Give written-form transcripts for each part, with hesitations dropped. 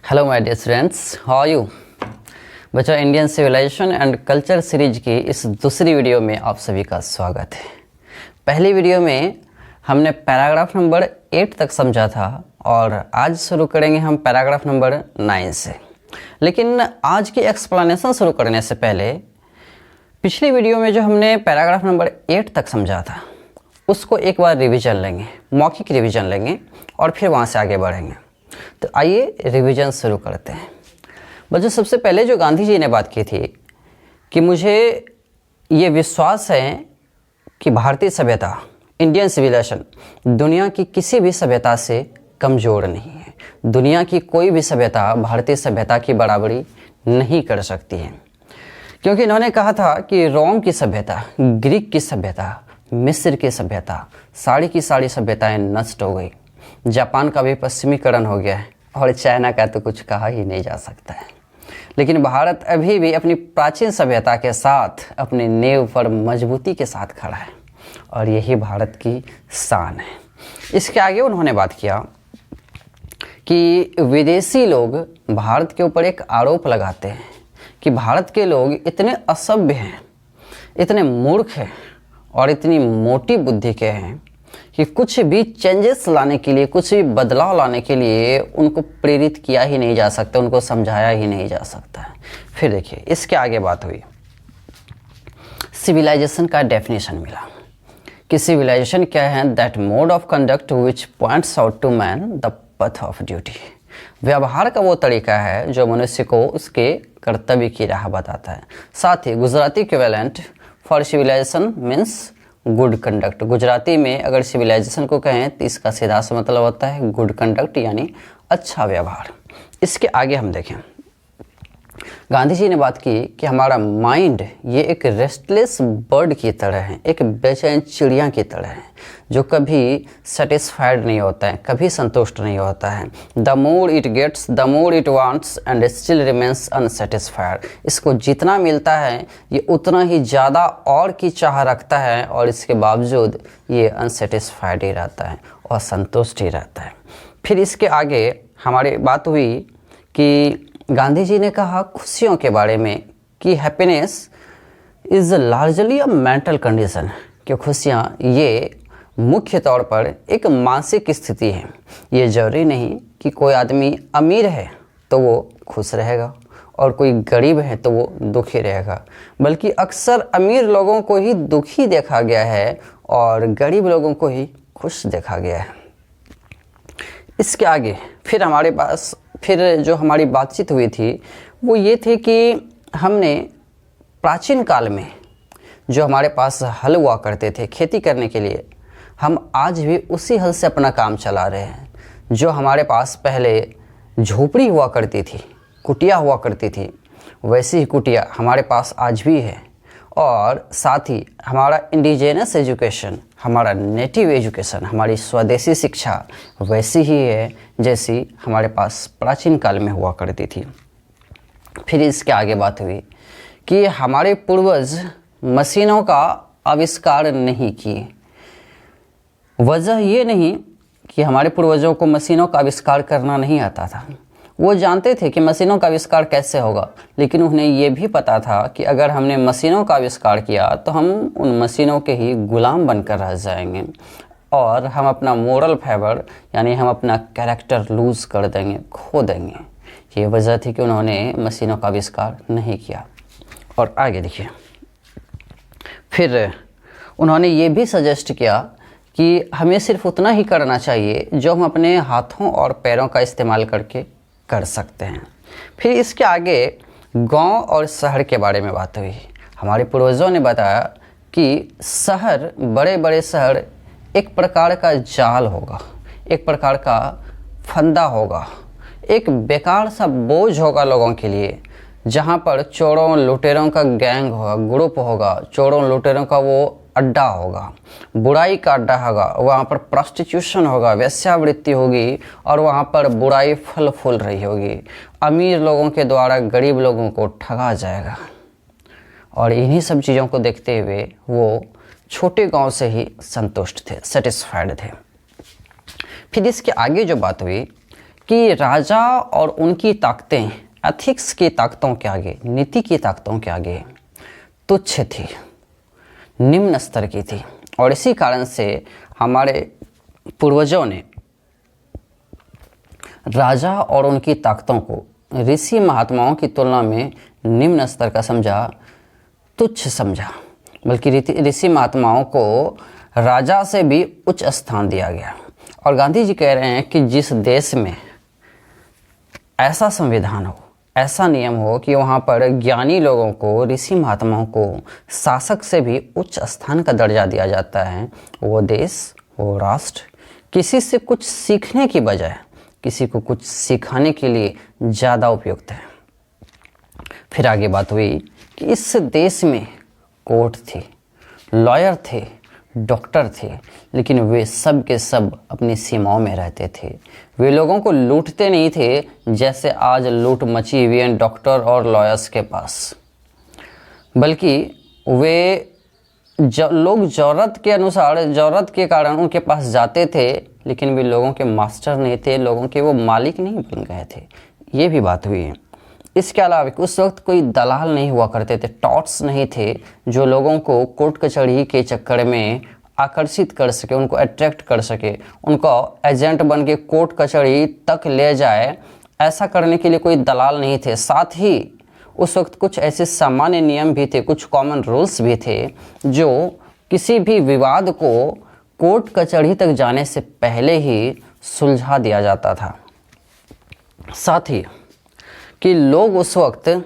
Hello my dear students, how are you. बच्चों, Indian civilisation and culture series की इस दूसरी वीडियो में आप सभी का स्वागत है। पहली वीडियो में हमने पैराग्राफ नंबर 8 तक समझा था और आज शुरू करेंगे हम पैराग्राफ नंबर 9 से। लेकिन आज की एक्सप्लेनेशन शुरू करने से पहले पिछली वीडियो में जो हमने पैराग्राफ नंबर 8 तक समझा था उसको एक बार रिवीजन लेंगे, मौखिक रिवीजन लेंगे और फिर वहाँ से आगे बढ़ेंगे। तो आइए रिवीजन शुरू करते हैं। बच्चों, सबसे पहले जो गांधी जी ने बात की थी कि मुझे ये विश्वास है कि भारतीय सभ्यता, इंडियन सिविलाइजेशन दुनिया की किसी भी सभ्यता से कमज़ोर नहीं है। दुनिया की कोई भी सभ्यता भारतीय सभ्यता की बराबरी नहीं कर सकती है, क्योंकि इन्होंने कहा था कि रोम की सभ्यता, ग्रीक की सभ्यता, मिस्र की सभ्यता, सारी की सारी सभ्यताएं नष्ट हो गई। जापान का भी पश्चिमीकरण हो गया है और चाइना का तो कुछ कहा ही नहीं जा सकता है। लेकिन भारत अभी भी अपनी प्राचीन सभ्यता के साथ अपने नींव पर मजबूती के साथ खड़ा है और यही भारत की शान है। इसके आगे उन्होंने बात किया कि विदेशी लोग भारत के ऊपर एक आरोप लगाते हैं कि भारत के लोग इतने असभ्य हैं, इतने मूर्ख हैं और इतनी मोटी बुद्धि के हैं कि कुछ भी चेंजेस लाने के लिए, कुछ भी बदलाव लाने के लिए उनको प्रेरित किया ही नहीं जा सकता, उनको समझाया ही नहीं जा सकता है। फिर देखिए, इसके आगे बात हुई, सिविलाइजेशन का डेफिनेशन मिला कि सिविलाइजेशन क्या है। That mode of conduct which points out to man the path of duty. व्यवहार का वो तरीका है जो मनुष्य को उसके कर्तव्य की राह बताता है। साथ ही Gujarati equivalent for civilisation means good conduct. Gujarati में अगर सिविलाइजेशन को कहें तो इसका सीधा सा मतलब होता है गुड कंडक्ट, यानी अच्छा व्यवहार। इसके आगे हम देखें, गांधी जी ने बात की कि हमारा माइंड ये एक रेस्टलेस बर्ड की तरह है, एक बेचैन चिड़िया की तरह है जो कभी सेटिस्फाइड नहीं होता है, कभी संतुष्ट नहीं होता है। The more it gets the more it wants and still remains unsatisfied. इसको जितना मिलता है ये उतना ही ज़्यादा और की चाह रखता है और इसके बावजूद ये अनसेटिस्फाइड ही रहता है और संतुष्ट ही रहता है। फिर इसके आगे हमारी बात हुई कि गांधी जी ने कहा खुशियों के बारे में कि happiness is largely a mental condition, कि खुशियाँ ये मुख्य तौर पर एक मानसिक स्थिति है। ये जरूरी नहीं कि कोई आदमी अमीर है तो वो खुश रहेगा और कोई गरीब है तो वो दुखी रहेगा, बल्कि अक्सर अमीर लोगों को ही दुखी देखा गया है और गरीब लोगों को ही खुश देखा गया है। इसके आगे फिर जो हमारी बातचीत हुई थी वो ये थी कि हमने प्राचीन काल में जो हमारे पास हल हुआ करते थे खेती करने के लिए, हम आज भी उसी हल से अपना काम चला रहे हैं। जो हमारे पास पहले झोपड़ी हुआ करती थी, कुटिया हुआ करती थी, वैसी ही कुटिया हमारे पास आज भी है। और साथ ही हमारा इंडिजिनस एजुकेशन, हमारा नेटिव एजुकेशन, हमारी स्वदेशी शिक्षा वैसी ही है जैसी हमारे पास प्राचीन काल में हुआ करती थी। फिर इसके आगे बात हुई कि हमारे पूर्वज मशीनों का आविष्कार नहीं किए। वजह ये नहीं कि हमारे पूर्वजों को मशीनों का आविष्कार करना नहीं आता था, वो जानते थे कि मशीनों का आविष्कार कैसे होगा, लेकिन उन्हें ये भी पता था कि अगर हमने मशीनों का आविष्कार किया तो हम उन मशीनों के ही गुलाम बनकर रह जाएंगे और हम अपना मोरल फाइबर यानी हम अपना कैरेक्टर लूज़ कर देंगे, खो देंगे। ये वजह थी कि उन्होंने मशीनों का आविष्कार नहीं किया। और आगे देखिए, फिर उन्होंने ये भी सजेस्ट किया कि हमें सिर्फ उतना ही करना चाहिए जो हम अपने हाथों और पैरों का इस्तेमाल करके कर सकते हैं। फिर इसके आगे गांव और शहर के बारे में बात हुई। हमारे पूर्वजों ने बताया कि शहर, बड़े बड़े शहर एक प्रकार का जाल होगा, एक प्रकार का फंदा होगा, एक बेकार सा बोझ होगा लोगों के लिए, जहाँ पर चोरों लुटेरों का गैंग होगा, ग्रुप होगा, चोरों लुटेरों का वो अड्डा होगा, बुराई का अड्डा होगा। वहाँ पर प्रॉस्टिट्यूशन होगा, वेश्यावृत्ति होगी और वहाँ पर बुराई फल फूल रही होगी। अमीर लोगों के द्वारा गरीब लोगों को ठगा जाएगा और इन्हीं सब चीज़ों को देखते हुए वो छोटे गांव से ही संतुष्ट थे, सेटिस्फाइड थे। फिर इसके आगे जो बात हुई कि राजा और उनकी ताकतें एथिक्स की ताकतों के आगे, नीति की ताकतों के आगे तुच्छ थी, निम्न स्तर की थी। और इसी कारण से हमारे पूर्वजों ने राजा और उनकी ताकतों को ऋषि महात्माओं की तुलना में निम्न स्तर का समझा, तुच्छ समझा। बल्कि ऋषि महात्माओं को राजा से भी उच्च स्थान दिया गया। और गांधी जी कह रहे हैं कि जिस देश में ऐसा संविधान हो, ऐसा नियम हो कि वहाँ पर ज्ञानी लोगों को, ऋषि महात्माओं को शासक से भी उच्च स्थान का दर्जा दिया जाता है, वो देश, वो राष्ट्र किसी से कुछ सीखने की बजाय किसी को कुछ सिखाने के लिए ज़्यादा उपयुक्त है। फिर आगे बात हुई कि इस देश में कोर्ट थी, लॉयर थे, डॉक्टर थे, लेकिन वे सब के सब अपनी सीमाओं में रहते थे। वे लोगों को लूटते नहीं थे जैसे आज लूट मची हुई है डॉक्टर और लॉयर्स के पास, बल्कि वे लोग ज़रूरत के अनुसार, ज़रूरत के कारण उनके पास जाते थे, लेकिन वे लोगों के मास्टर नहीं थे, लोगों के वो मालिक नहीं बन गए थे। ये भी बात हुई है। इसके अलावा उस वक्त कोई दलाल नहीं हुआ करते थे, टॉट्स नहीं थे जो लोगों को कोर्ट कचहरी के चक्कर में आकर्षित कर सके, उनको अट्रैक्ट कर सके, उनको एजेंट बन के कोर्ट कचहरी तक ले जाए। ऐसा करने के लिए कोई दलाल नहीं थे। साथ ही उस वक्त कुछ ऐसे सामान्य नियम भी थे, कुछ कॉमन रूल्स भी थे जो किसी भी विवाद को कोर्ट कचहरी तक जाने से पहले ही सुलझा दिया जाता था। साथ ही कि लोग उस वक्त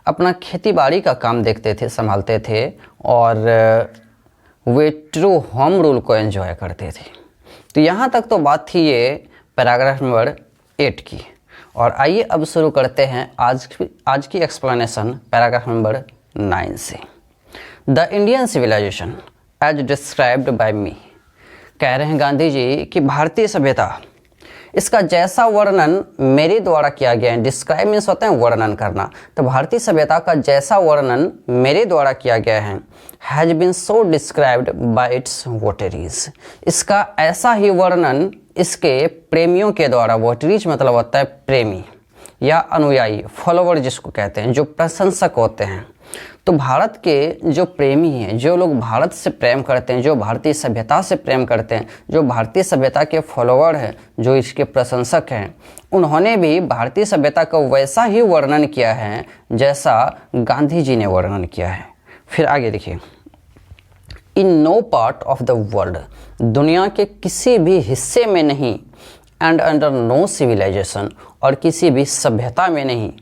अपना खेती-बाड़ी का काम देखते थे, संभालते थे और वे ट्रू होम रूल को एंजॉय करते थे। तो यहाँ तक तो बात थी ये पैराग्राफ नंबर 8 की। और आइए अब शुरू करते हैं आज की एक्सप्लेनेशन पैराग्राफ नंबर 9 से। The Indian civilisation as described by me. कह रहे हैं गांधी जी कि भारतीय सभ्यता, इसका जैसा वर्णन मेरे द्वारा किया गया है, डिस्क्राइब मीन्स होता है वर्णन करना, तो भारतीय सभ्यता का जैसा वर्णन मेरे द्वारा किया गया है, has been so described by its votaries. इसका ऐसा ही वर्णन इसके प्रेमियों के द्वारा, वोटरीज मतलब होता है प्रेमी या अनुयायी, फॉलोवर जिसको कहते हैं, जो प्रशंसक होते हैं। तो भारत के जो प्रेमी हैं, जो लोग भारत से प्रेम करते हैं, जो भारतीय सभ्यता से प्रेम करते हैं, जो भारतीय सभ्यता के फॉलोवर हैं, जो इसके प्रशंसक हैं, उन्होंने भी भारतीय सभ्यता का वैसा ही वर्णन किया है जैसा गांधी जी ने वर्णन किया है। फिर आगे देखिए, in no part of the world, दुनिया के किसी भी हिस्से में नहीं, एंड अंडर नो सिविलाइजेशन, और किसी भी सभ्यता में नहीं,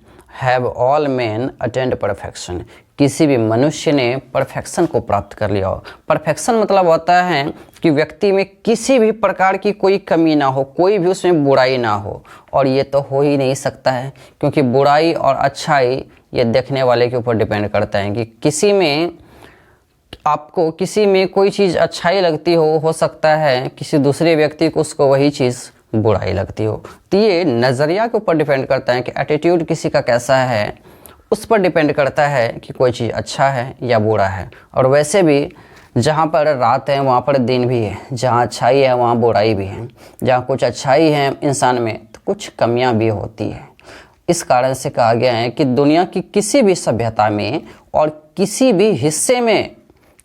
have all man attend perfection, किसी भी मनुष्य ने परफेक्शन को प्राप्त कर लिया हो। परफेक्शन मतलब होता है कि व्यक्ति में किसी भी प्रकार की कोई कमी ना हो, कोई भी उसमें बुराई ना हो। और ये तो हो ही नहीं सकता है, क्योंकि बुराई और अच्छाई ये देखने वाले के ऊपर डिपेंड करता है कि किसी में, आपको किसी में कोई चीज़ अच्छाई लगती हो सकता है किसी दूसरे व्यक्ति को उसको वही चीज़ बुराई लगती हो। तो ये नज़रिया के ऊपर डिपेंड करता है कि एटीट्यूड किसी का कैसा है, उस पर डिपेंड करता है कि कोई चीज़ अच्छा है या बुरा है। और वैसे भी जहाँ पर रात है वहाँ पर दिन भी है, जहाँ अच्छाई है वहाँ बुराई भी है, जहाँ कुछ अच्छाई है इंसान में तो कुछ कमियाँ भी होती है। इस कारण से कहा गया है कि दुनिया की किसी भी सभ्यता में और किसी भी हिस्से में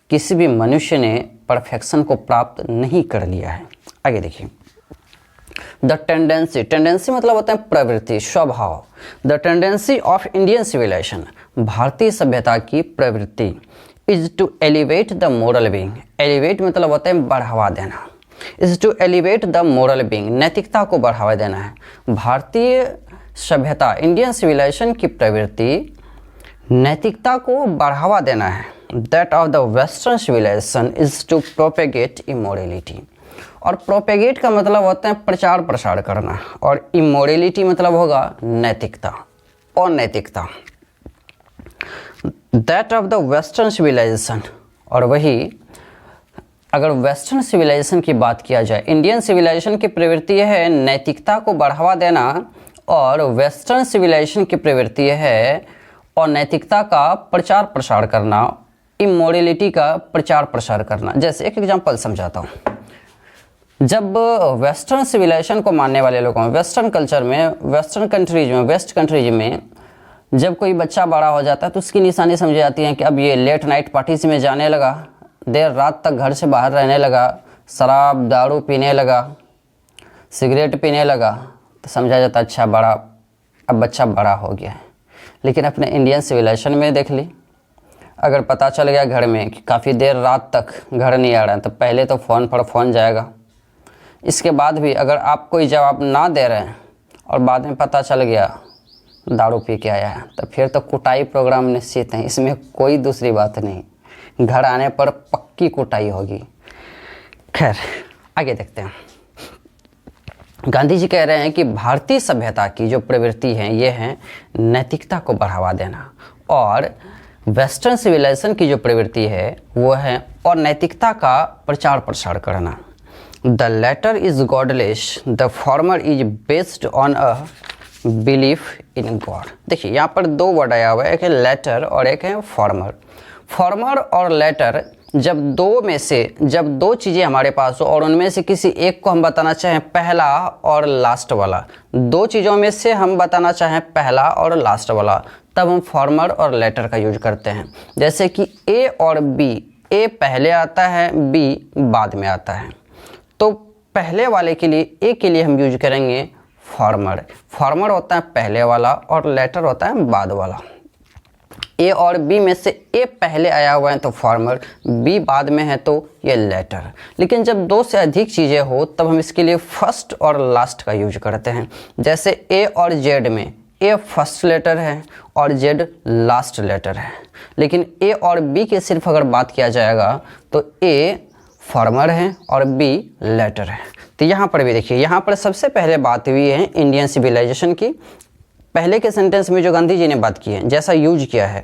किसी भी मनुष्य ने परफेक्शन को प्राप्त नहीं कर लिया है। आगे देखिए, द टेंडेंसी, टेंडेंसी मतलब होता है प्रवृत्ति, स्वभाव। The tendency of Indian civilization, भारतीय सभ्यता की प्रवृत्ति, is to elevate the moral being. Elevate मतलब होता है बढ़ावा देना। Is to elevate the moral being, नैतिकता को बढ़ावा देना है। भारतीय सभ्यता, इंडियन सिविलाइजेशन की प्रवृत्ति नैतिकता को बढ़ावा देना है। That of the western civilization is to propagate immorality. और प्रोपेगेट का मतलब होता है प्रचार प्रसार करना, और इमोरलिटी मतलब होगा नैतिकता और नैतिकता। That of the western civilization, और वही अगर वेस्टर्न सिविलाइजेशन की बात किया जाए, इंडियन सिविलाइजेशन की प्रवृत्ति है नैतिकता को बढ़ावा देना, और वेस्टर्न सिविलाइजेशन की प्रवृत्ति है और नैतिकता का प्रचार प्रसार करना, इमोरलिटी का प्रचार प्रसार करना। जैसे एक एग्जांपल समझाता हूँ। जब वेस्टर्न सिविलाइजेशन को मानने वाले लोगों, वेस्टर्न कल्चर में, वेस्टर्न कंट्रीज में, वेस्ट कंट्रीज में जब कोई बच्चा बड़ा हो जाता है तो उसकी निशानी समझी जाती है कि अब ये लेट नाइट पार्टीज में जाने लगा, देर रात तक घर से बाहर रहने लगा, शराब दारू पीने लगा, सिगरेट पीने लगा, तो समझा जाता अच्छा बड़ा, अब बच्चा बड़ा हो गया है। लेकिन अपने इंडियन सिविलाइजेशन में देख ली, अगर पता चल गया घर में कि काफ़ी देर रात तक घर नहीं आ रहा है तो पहले तो फ़ोन पर फ़ोन जाएगा। इसके बाद भी अगर आप कोई जवाब ना दे रहे हैं और बाद में पता चल गया दारू पी के आया है तो फिर तो कुटाई प्रोग्राम निश्चित है, इसमें कोई दूसरी बात नहीं। घर आने पर पक्की कुटाई होगी। खैर आगे देखते हैं। गांधी जी कह रहे हैं कि भारतीय सभ्यता की जो प्रवृत्ति है ये है नैतिकता को बढ़ावा देना, और वेस्टर्न सिविलाइजेशन की जो प्रवृत्ति है वो है और नैतिकता का प्रचार प्रसार करना। The latter is godless, the former is based on a belief in god. देखिए यहाँ पर दो वर्ड आया हुआ है, एक है लेटर और एक है फॉर्मर। फॉर्मर और लेटर जब दो चीज़ें हमारे पास हो और उनमें से किसी एक को हम बताना चाहें पहला और लास्ट वाला, दो चीज़ों में से हम बताना चाहें पहला और लास्ट वाला, तब हम फॉर्मर और लेटर का यूज करते हैं। जैसे कि ए और बी, ए पहले आता है, बी बाद में आता है, तो पहले वाले के लिए, ए के लिए हम यूज करेंगे फॉर्मर। फॉर्मर होता है पहले वाला और लेटर होता है बाद वाला। ए और बी में से ए पहले आया हुआ है तो फॉर्मर, बी बाद में है तो ये लेटर। लेकिन जब दो से अधिक चीज़ें हो तब हम इसके लिए फर्स्ट और लास्ट का यूज करते हैं। जैसे ए और जेड में ए फर्स्ट लेटर है और जेड लास्ट लेटर है, लेकिन ए और बी के सिर्फ अगर बात किया जाएगा तो ए फॉर्मर है और बी लेटर है। तो यहाँ पर भी देखिए, यहाँ पर सबसे पहले बात हुई है इंडियन सिविलाइजेशन की। पहले के सेंटेंस में जो गांधी जी ने बात की है, जैसा यूज किया है,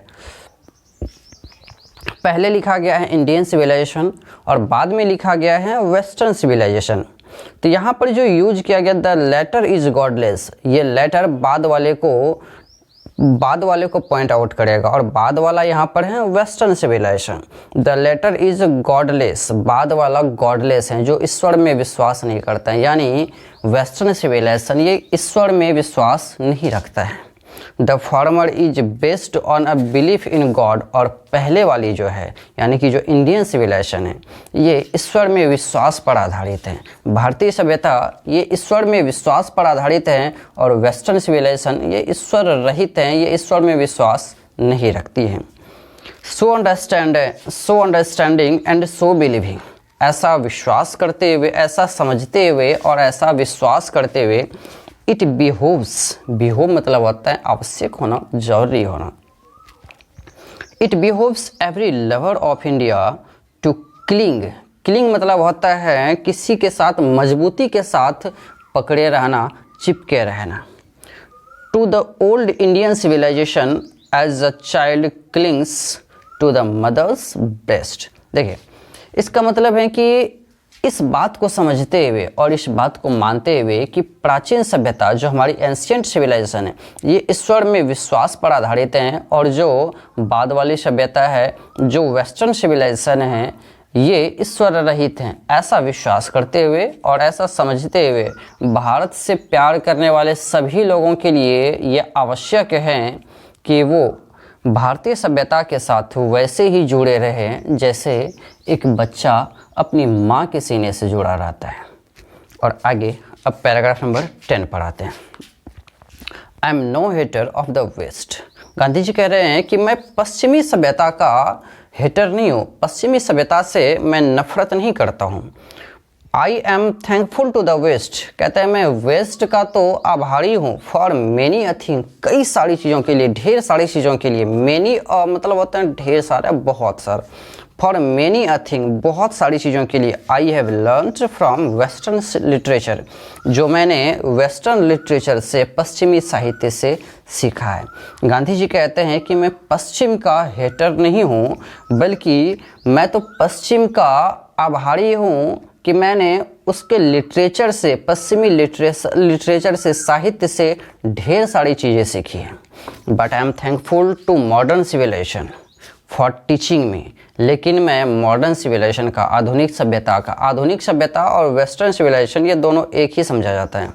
पहले लिखा गया है इंडियन सिविलाइजेशन और बाद में लिखा गया है वेस्टर्न सिविलाइजेशन। तो यहाँ पर जो यूज किया गया द लेटर इज गॉडलेस, ये लेटर बाद वाले को पॉइंट आउट करेगा और बाद वाला यहाँ पर है western civilization. The latter is godless, बाद वाला गॉडलेस है, जो ईश्वर में विश्वास नहीं करता है, यानी वेस्टर्न सिविलाइजेशन ये ईश्वर में विश्वास नहीं रखता है। The former is based on a belief in God, और पहले वाली जो है यानी कि जो इंडियन सिविलाइजेशन है ये ईश्वर में विश्वास पर आधारित है। भारतीय सभ्यता ये ईश्वर में विश्वास पर आधारित है और वेस्टर्न सिविलाइजेशन ये ईश्वर रहित है, ये ईश्वर में विश्वास नहीं रखती है। So understanding and so believing, ऐसा विश्वास करते हुए, ऐसा समझते हुए और ऐसा विश्वास करते हुए, इट बिहोव्स, बिहोव मतलब होता है आवश्यक होना, जरूरी होना। It behoves every lover of India to cling, cling मतलब होता है किसी के साथ मजबूती के साथ पकड़े रहना, चिपके रहना। To the old Indian civilisation as a child clings to the mother's breast. देखिए इसका मतलब है कि इस बात को समझते हुए और इस बात को मानते हुए कि प्राचीन सभ्यता जो हमारी एंशिएंट सिविलाइजेशन है ये ईश्वर में विश्वास पर आधारित हैं, और जो बाद वाली सभ्यता है, जो वेस्टर्न सिविलाइजेशन है, ये ईश्वर रहित हैं। ऐसा विश्वास करते हुए और ऐसा समझते हुए भारत से प्यार करने वाले सभी लोगों के लिए ये आवश्यक है कि वो भारतीय सभ्यता के साथ वैसे ही जुड़े रहें जैसे एक बच्चा अपनी माँ के सीने से जुड़ा रहता है। और आगे अब पैराग्राफ नंबर 10 पर आते हैं। I am no hater of the West. Gandhi ji कह रहे हैं कि मैं पश्चिमी सभ्यता का हेटर नहीं हूँ, पश्चिमी सभ्यता से मैं नफरत नहीं करता हूँ। I am thankful to the west, कहते हैं मैं वेस्ट का तो आभारी हूँ, फॉर मेनी अ थिंग, कई सारी चीज़ों के लिए, ढेर सारी चीज़ों के लिए। मेनी मतलब होता है ढेर सारा, बहुत सारा। फॉर मेनी अ थिंग, बहुत सारी चीज़ों के लिए। I have learned from western literature, जो मैंने वेस्टर्न लिटरेचर से, पश्चिमी साहित्य से सीखा है। गांधी जी कहते हैं कि मैं पश्चिम का हेटर नहीं हूँ, बल्कि मैं तो पश्चिम का आभारी हूँ कि मैंने उसके लिटरेचर से, पश्चिमी लिटरेचर से, साहित्य से ढेर सारी चीज़ें सीखी हैं। But I am thankful to modern civilization for teaching me, लेकिन मैं मॉडर्न सिविलाइजेशन का, आधुनिक सभ्यता का, आधुनिक सभ्यता और वेस्टर्न सिविलाइजेशन ये दोनों एक ही समझा जाता है।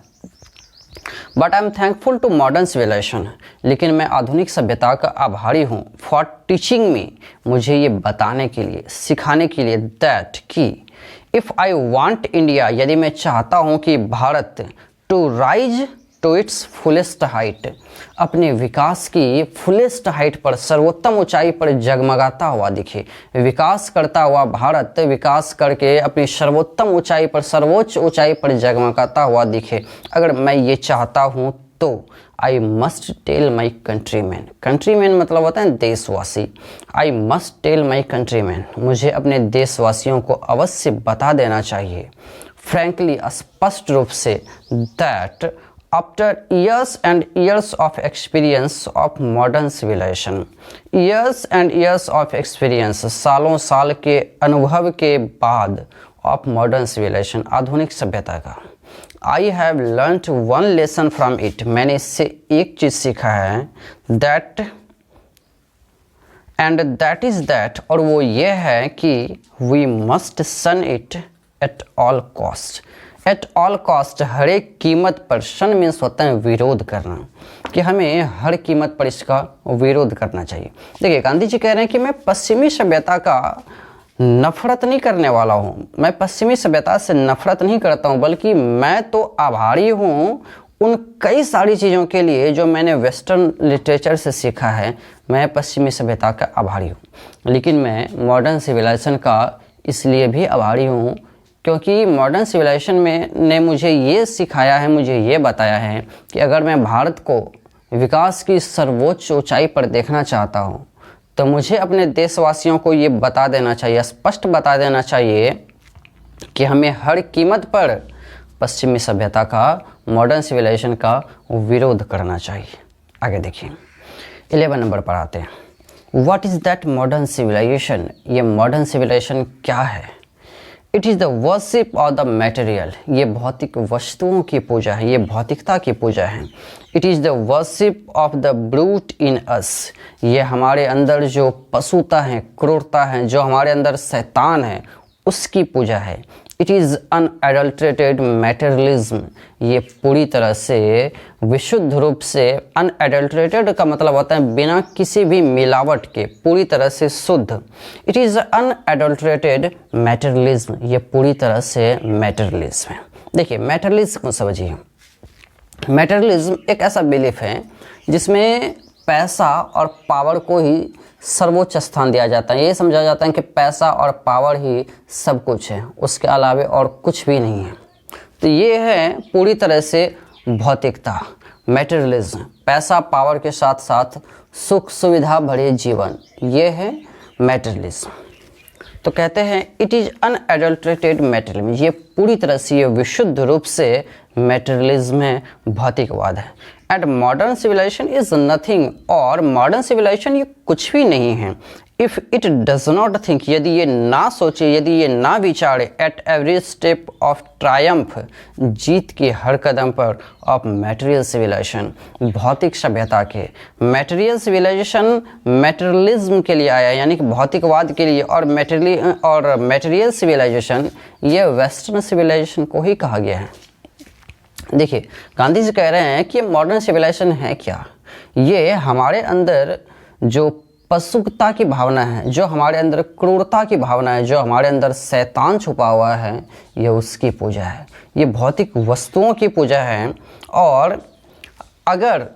But I am thankful to modern civilization, लेकिन मैं आधुनिक सभ्यता का आभारी हूँ, फॉर टीचिंग मी, मुझे ये बताने के लिए, सिखाने के लिए, दैट कि इफ़ आई वांट इंडिया, यदि मैं चाहता हूँ कि Bharat to rise to its fullest height, अपने विकास की फुलेस्ट हाइट पर, सर्वोत्तम ऊंचाई पर जगमगाता हुआ दिखे, विकास करता हुआ भारत विकास करके अपनी सर्वोत्तम ऊंचाई पर, सर्वोच्च ऊंचाई पर जगमगाता हुआ दिखे, अगर मैं ये चाहता हूँ तो I must tell my countryman, countryman मतलब होता है देशवासी, I must tell my countryman, मुझे अपने देशवासियों को अवश्य बता देना चाहिए, फ्रैंकली, स्पष्ट रूप से, that after years and years of experience of modern civilization, years and years of experience, सालों साल के अनुभव के बाद of modern civilization, आधुनिक सभ्यता का, I have learnt one lesson from it, मैंने इससे एक चीज़ सीखा है, that and that is that, और वो ये है कि we must shun it at all cost, at all cost, हर एक कीमत पर, शन मीन्स होता है विरोध करना, कि हमें हर कीमत पर इसका विरोध करना चाहिए। देखिए गांधी जी कह रहे हैं कि मैं पश्चिमी सभ्यता का नफरत नहीं करने वाला हूँ, मैं पश्चिमी सभ्यता से नफरत नहीं करता हूँ, बल्कि मैं तो आभारी हूँ उन कई सारी चीज़ों के लिए जो मैंने वेस्टर्न लिटरेचर से सीखा है, मैं पश्चिमी सभ्यता का आभारी हूँ, लेकिन मैं मॉडर्न सिविलाइजेशन का इसलिए भी आभारी हूँ क्योंकि मॉडर्न सिविलाइजेशन में ने मुझे ये सिखाया है, मुझे ये बताया है कि अगर मैं भारत को विकास की सर्वोच्च ऊंचाई पर देखना चाहता हूँ तो मुझे अपने देशवासियों को ये बता देना चाहिए, स्पष्ट बता देना चाहिए कि हमें हर कीमत पर पश्चिमी सभ्यता का, मॉडर्न सिविलाइजेशन का विरोध करना चाहिए। आगे देखिए 11 नंबर पर आते हैं, what is that modern civilisation, ये मॉडर्न सिविलाइजेशन क्या है। It is the worship of the material, ये भौतिक वस्तुओं की पूजा है, ये भौतिकता की पूजा है। It is the worship of the brute in us, ये हमारे अंदर जो पशुता है, क्रूरता है, जो हमारे अंदर शैतान है, उसकी पूजा है। इट इज़ अनएडल्ट्रेटेड मैटेरियलिज्म, ये पूरी तरह से विशुद्ध रूप से, अनएडल्ट्रेटेड का मतलब होता है बिना किसी भी मिलावट के, पूरी तरह से शुद्ध। इट इज़ अनएडल्ट्रेटेड मैटेरियलिज्म, ये पूरी तरह से मैटेरियलिज्म है। देखिए मैटेरियलिज्म को समझिए, मैटेरियलिज्म एक ऐसा बिलीफ है जिसमें पैसा और पावर को ही सर्वोच्च स्थान दिया जाता है। ये समझा जाता है कि पैसा और पावर ही सब कुछ है, उसके अलावे और कुछ भी नहीं है। तो ये है पूरी तरह से भौतिकता, मैटेरियलिज्म, पैसा पावर के साथ साथ सुख सुविधा भरे जीवन, ये है मैटेरियलिज्म। तो कहते हैं इट इज़ अनएडल्ट्रेटेड मैटेरियलिज्म, ये पूरी तरह से, ये विशुद्ध रूप से मैटेरियलिज्म है, भौतिकवाद है। And modern civilisation is nothing, और मॉडर्न सिविलाइजेशन ये कुछ भी नहीं है। If it does not think, यदि ये ना सोचे, यदि ये ना विचारे, at every step of triumph, जीत के हर कदम पर, ऑफ मैटेरियल सिविलाइजेशन, भौतिक सभ्यता के। मैटेरियल सिविलाइजेशन मैटेरियलिज्म के लिए आया, यानी कि भौतिकवाद के लिए, और मैटेरियल सिविलाइजेशन ये वेस्टर्न सिविलाइजेशन को ही कहा गया है। देखिए गांधी जी कह रहे हैं कि मॉडर्न सिविलाइजेशन है क्या, ये हमारे अंदर जो पशुता की भावना है, जो हमारे अंदर क्रूरता की भावना है, जो हमारे अंदर शैतान छुपा हुआ है, ये उसकी पूजा है, ये भौतिक वस्तुओं की पूजा है। और अगर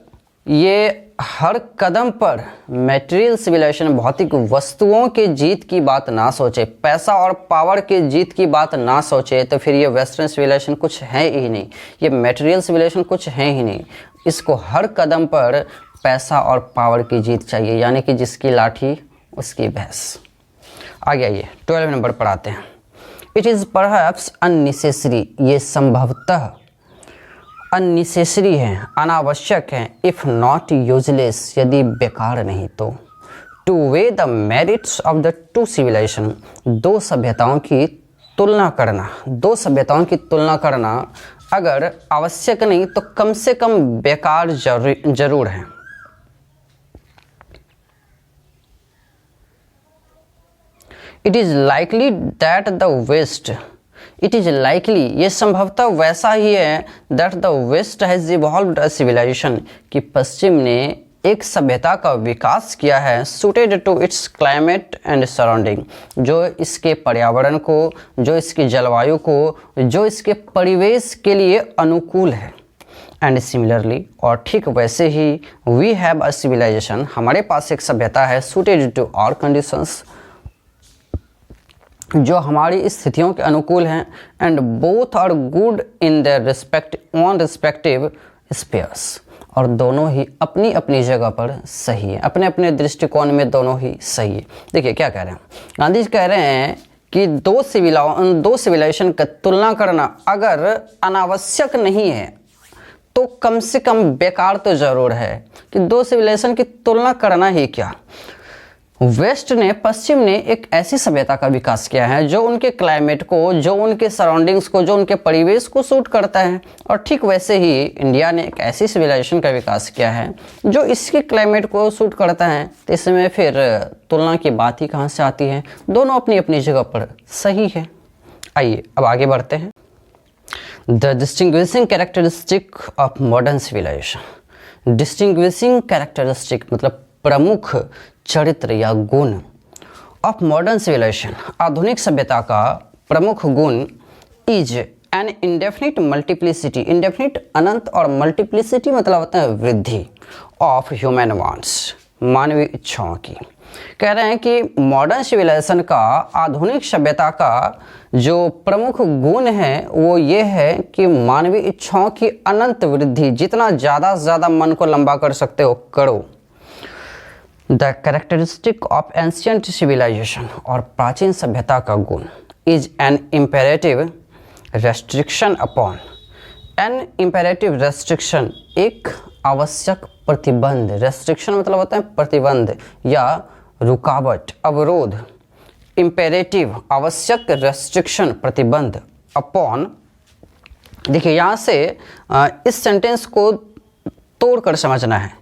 ये हर कदम पर मैटेरियल सिविलाइजेशन भौतिक वस्तुओं के जीत की बात ना सोचे, पैसा और पावर के जीत की बात ना सोचे, तो फिर ये वेस्टर्न सिविलाइजेशन कुछ है ही नहीं, ये मैटेरियल सिविलाइजेशन कुछ है ही नहीं। इसको हर कदम पर पैसा और पावर की जीत चाहिए, यानी कि जिसकी लाठी उसकी भैंस। आगे आइए 12 नंबर पर आते हैं। इट इज़ परहैप्स अननेसेसरी, ये संभवतः अननेसेसरी है, अनावश्यक है, इफ़ नॉट यूजलेस, यदि बेकार नहीं तो, to weigh the merits of the two civilization, दो सभ्यताओं की तुलना करना, दो सभ्यताओं की तुलना करना अगर आवश्यक नहीं तो कम से कम बेकार जरूर है। It is likely that the west, it is likely, ये संभवतः वैसा ही है, that the west has evolved a civilization, कि पश्चिम ने एक सभ्यता का विकास किया है, suited to its climate and surrounding, जो इसके पर्यावरण को, जो इसकी जलवायु को, जो इसके परिवेश के लिए अनुकूल है। एंड सिमिलरली, और ठीक वैसे ही, वी हैव अ सिविलाइजेशन, हमारे पास एक सभ्यता है, सुटेड टू आवर कंडीशंस, जो हमारी स्थितियों के अनुकूल हैं, and both are good in their respective spheres, और दोनों ही अपनी अपनी जगह पर सही है, अपने अपने दृष्टिकोण में दोनों ही सही है। देखिए क्या कह रहे हैं, गांधी जी कह रहे हैं कि दो सिविलाइजेशन का तुलना करना अगर अनावश्यक नहीं है तो कम से कम बेकार तो ज़रूर है, कि दो सिविलाइजेशन की तुलना करना ही क्या। वेस्ट ने, पश्चिम ने एक ऐसी सभ्यता का विकास किया है जो उनके क्लाइमेट को, जो उनके सराउंडिंग्स को, जो उनके परिवेश को सूट करता है, और ठीक वैसे ही इंडिया ने एक ऐसी सिविलाइजेशन का विकास किया है जो इसके क्लाइमेट को सूट करता है। तो इसमें फिर तुलना की बात ही कहाँ से आती है, दोनों अपनी अपनी जगह पर सही है। आइए अब आगे बढ़ते हैं। The distinguishing characteristic of modern civilization, distinguishing characteristic मतलब प्रमुख चरित्र या गुण ऑफ मॉडर्न सिविलाइजेशन, आधुनिक सभ्यता का प्रमुख गुण, is an indefinite multiplicity, indefinite अनंत, और मल्टीप्लिसिटी मतलब होता है वृद्धि, ऑफ ह्यूमन वांट्स, मानवीय इच्छाओं की। कह रहे हैं कि मॉडर्न सिविलाइजेशन का, आधुनिक सभ्यता का जो प्रमुख गुण है वो ये है कि मानवीय इच्छाओं की अनंत वृद्धि, जितना ज़्यादा से ज़्यादा मन को लंबा कर सकते हो करो। The characteristic of ancient civilization, और प्राचीन सभ्यता का गुण, is an imperative restriction upon, an imperative restriction एक आवश्यक प्रतिबंध, रेस्ट्रिक्शन मतलब होता है प्रतिबंध या रुकावट, अवरोध, इम्पेरेटिव आवश्यक, रेस्ट्रिक्शन प्रतिबंध, अपॉन। देखिए यहाँ से इस सेंटेंस को तोड़कर समझना है,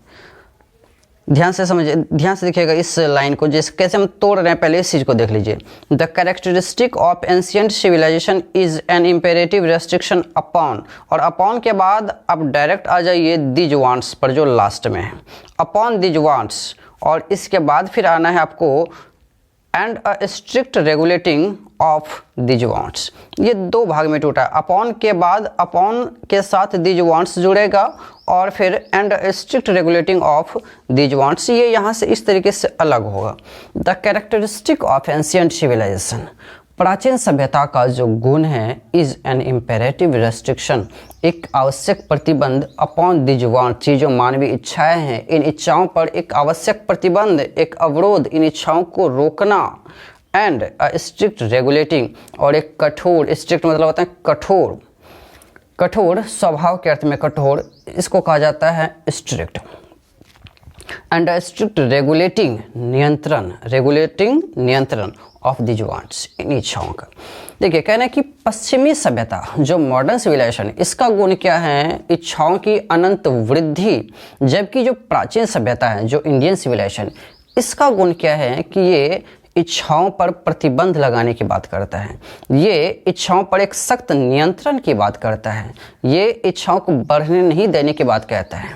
ध्यान से समझिए, ध्यान से देखिएगा इस लाइन को, जैसे कैसे हम तोड़ रहे हैं पहले इस चीज़ को देख लीजिए। The characteristic of ancient civilization is an imperative restriction upon, और अपॉन के बाद अब डायरेक्ट आ जाइए दीज वांट्स पर जो लास्ट में है, अपॉन दीज वांट्स, और इसके बाद फिर आना है आपको and a strict regulating of these wants. ये दो भाग में टूटा है, अपॉन के बाद अपॉन के साथ दीज वांट्स जुड़ेगा और फिर and strict regulating of these wants, ये यहाँ से इस तरीके से अलग होगा। The characteristic of ancient civilization, प्राचीन सभ्यता का जो गुण है, इज एन इम्पेरेटिव रेस्ट्रिक्शन एक आवश्यक प्रतिबंध, अपॉन दीज वांट्स जो मानवीय इच्छाएं हैं, इन इच्छाओं पर एक आवश्यक प्रतिबंध, एक अवरोध, इन इच्छाओं को रोकना, एंड अ स्ट्रिक्ट रेगुलेटिंग, और एक कठोर, स्ट्रिक्ट मतलब होता है कठोर, कठोर स्वभाव के अर्थ में कठोर, इसको कहा जाता है strict, and a strict regulating नियंत्रण, रेगुलेटिंग नियंत्रण ऑफ दीज वांट्स इन इच्छाओं का। देखिए कहना है कि पश्चिमी सभ्यता जो मॉडर्न सिविलाइजेशन, इसका गुण क्या है, इच्छाओं की अनंत वृद्धि, जबकि जो प्राचीन सभ्यता है जो इंडियन सिविलाइजेशन, इसका गुण क्या है कि ये इच्छाओं पर प्रतिबंध लगाने की बात करता है, ये इच्छाओं पर एक सख्त नियंत्रण की बात करता है, ये इच्छाओं को बढ़ने नहीं देने की बात कहता है,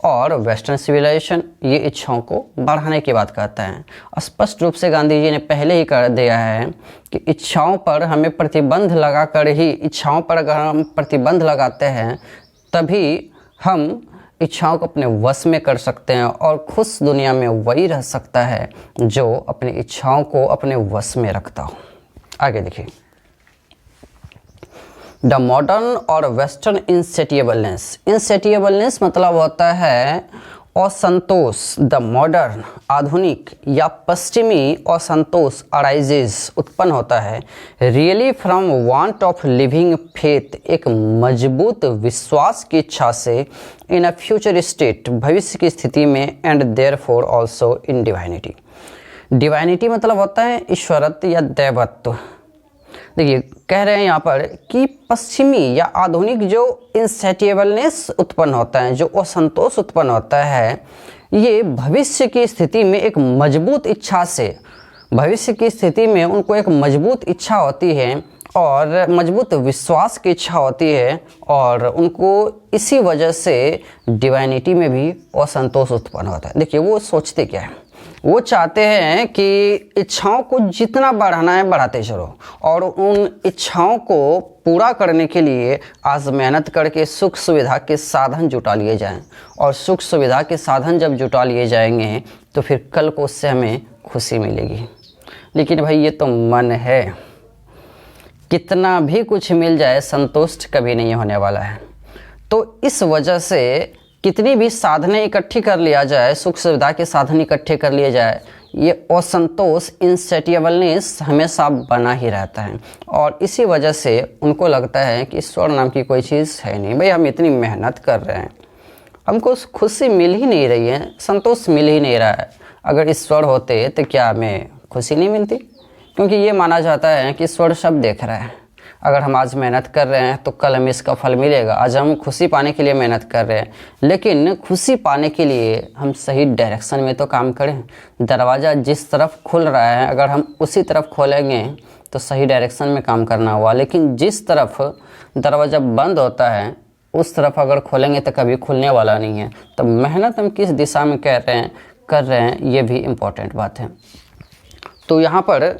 और वेस्टर्न सिविलाइजेशन ये इच्छाओं को बढ़ाने की बात करता है। स्पष्ट रूप से गांधी जी ने पहले ही कर दिया है कि इच्छाओं पर हमें प्रतिबंध लगाकर ही, इच्छाओं पर अगर हम प्रतिबंध लगाते हैं तभी हम इच्छाओं को अपने वश में कर सकते हैं, और खुश दुनिया में वही रह सकता है जो अपनी इच्छाओं को अपने वश में रखता हो। आगे देखिए, द मॉडर्न और वेस्टर्न इंसेटिएबलनेस, इंसेटिएबलनेस मतलब होता है असंतोष, द मॉडर्न आधुनिक या पश्चिमी असंतोष अराइजेज उत्पन्न होता है, really from want of living faith एक मजबूत विश्वास की इच्छा से, इन अ फ्यूचर स्टेट भविष्य की स्थिति में, and therefore also in divinity, divinity मतलब होता है ईश्वरत्व या दैवत्व। देखिए कह रहे हैं यहाँ पर कि पश्चिमी या आधुनिक जो इंसेटिएबलनेस उत्पन्न होता है, जो असंतोष उत्पन्न होता है, ये भविष्य की स्थिति में एक मजबूत इच्छा से, भविष्य की स्थिति में उनको एक मजबूत इच्छा होती है और मजबूत विश्वास की इच्छा होती है, और उनको इसी वजह से डिवाइनिटी में भी असंतोष उत्पन्न होता है। देखिए वो सोचते क्या है, वो चाहते हैं कि इच्छाओं को जितना बढ़ाना है बढ़ाते चलो, और उन इच्छाओं को पूरा करने के लिए आज मेहनत करके सुख सुविधा के साधन जुटा लिए जाएं, और सुख सुविधा के साधन जब जुटा लिए जाएंगे तो फिर कल को उससे हमें खुशी मिलेगी। लेकिन भाई ये तो मन है, कितना भी कुछ मिल जाए संतुष्ट कभी नहीं होने वाला है। तो इस वजह से कितनी भी साधनें इकट्ठी कर लिया जाए, सुख सुविधा के साधन इकट्ठे कर लिए जाए, ये असंतोष, इनसेटिएबलनेस हमेशा बना ही रहता है। और इसी वजह से उनको लगता है कि ईश्वर नाम की कोई चीज़ है नहीं। भाई हम इतनी मेहनत कर रहे हैं, हमको खुशी मिल ही नहीं रही है, संतोष मिल ही नहीं रहा है। अगर ईश्वर होते तो क्या हमें खुशी नहीं मिलती? क्योंकि ये माना जाता है कि ईश्वर सब देख रहा है। अगर हम आज मेहनत कर रहे हैं तो कल हमें इसका फल मिलेगा। आज हम खुशी पाने के लिए मेहनत कर रहे हैं, लेकिन खुशी पाने के लिए हम सही डायरेक्शन में तो काम करें। दरवाज़ा जिस तरफ खुल रहा है अगर हम उसी तरफ खोलेंगे तो सही डायरेक्शन में काम करना हुआ, लेकिन जिस तरफ दरवाज़ा बंद होता है उस तरफ अगर खोलेंगे तो कभी खुलने वाला नहीं है। तो मेहनत हम किस दिशा में कर रहे हैं ये भी इम्पोर्टेंट बात है। तो यहाँ पर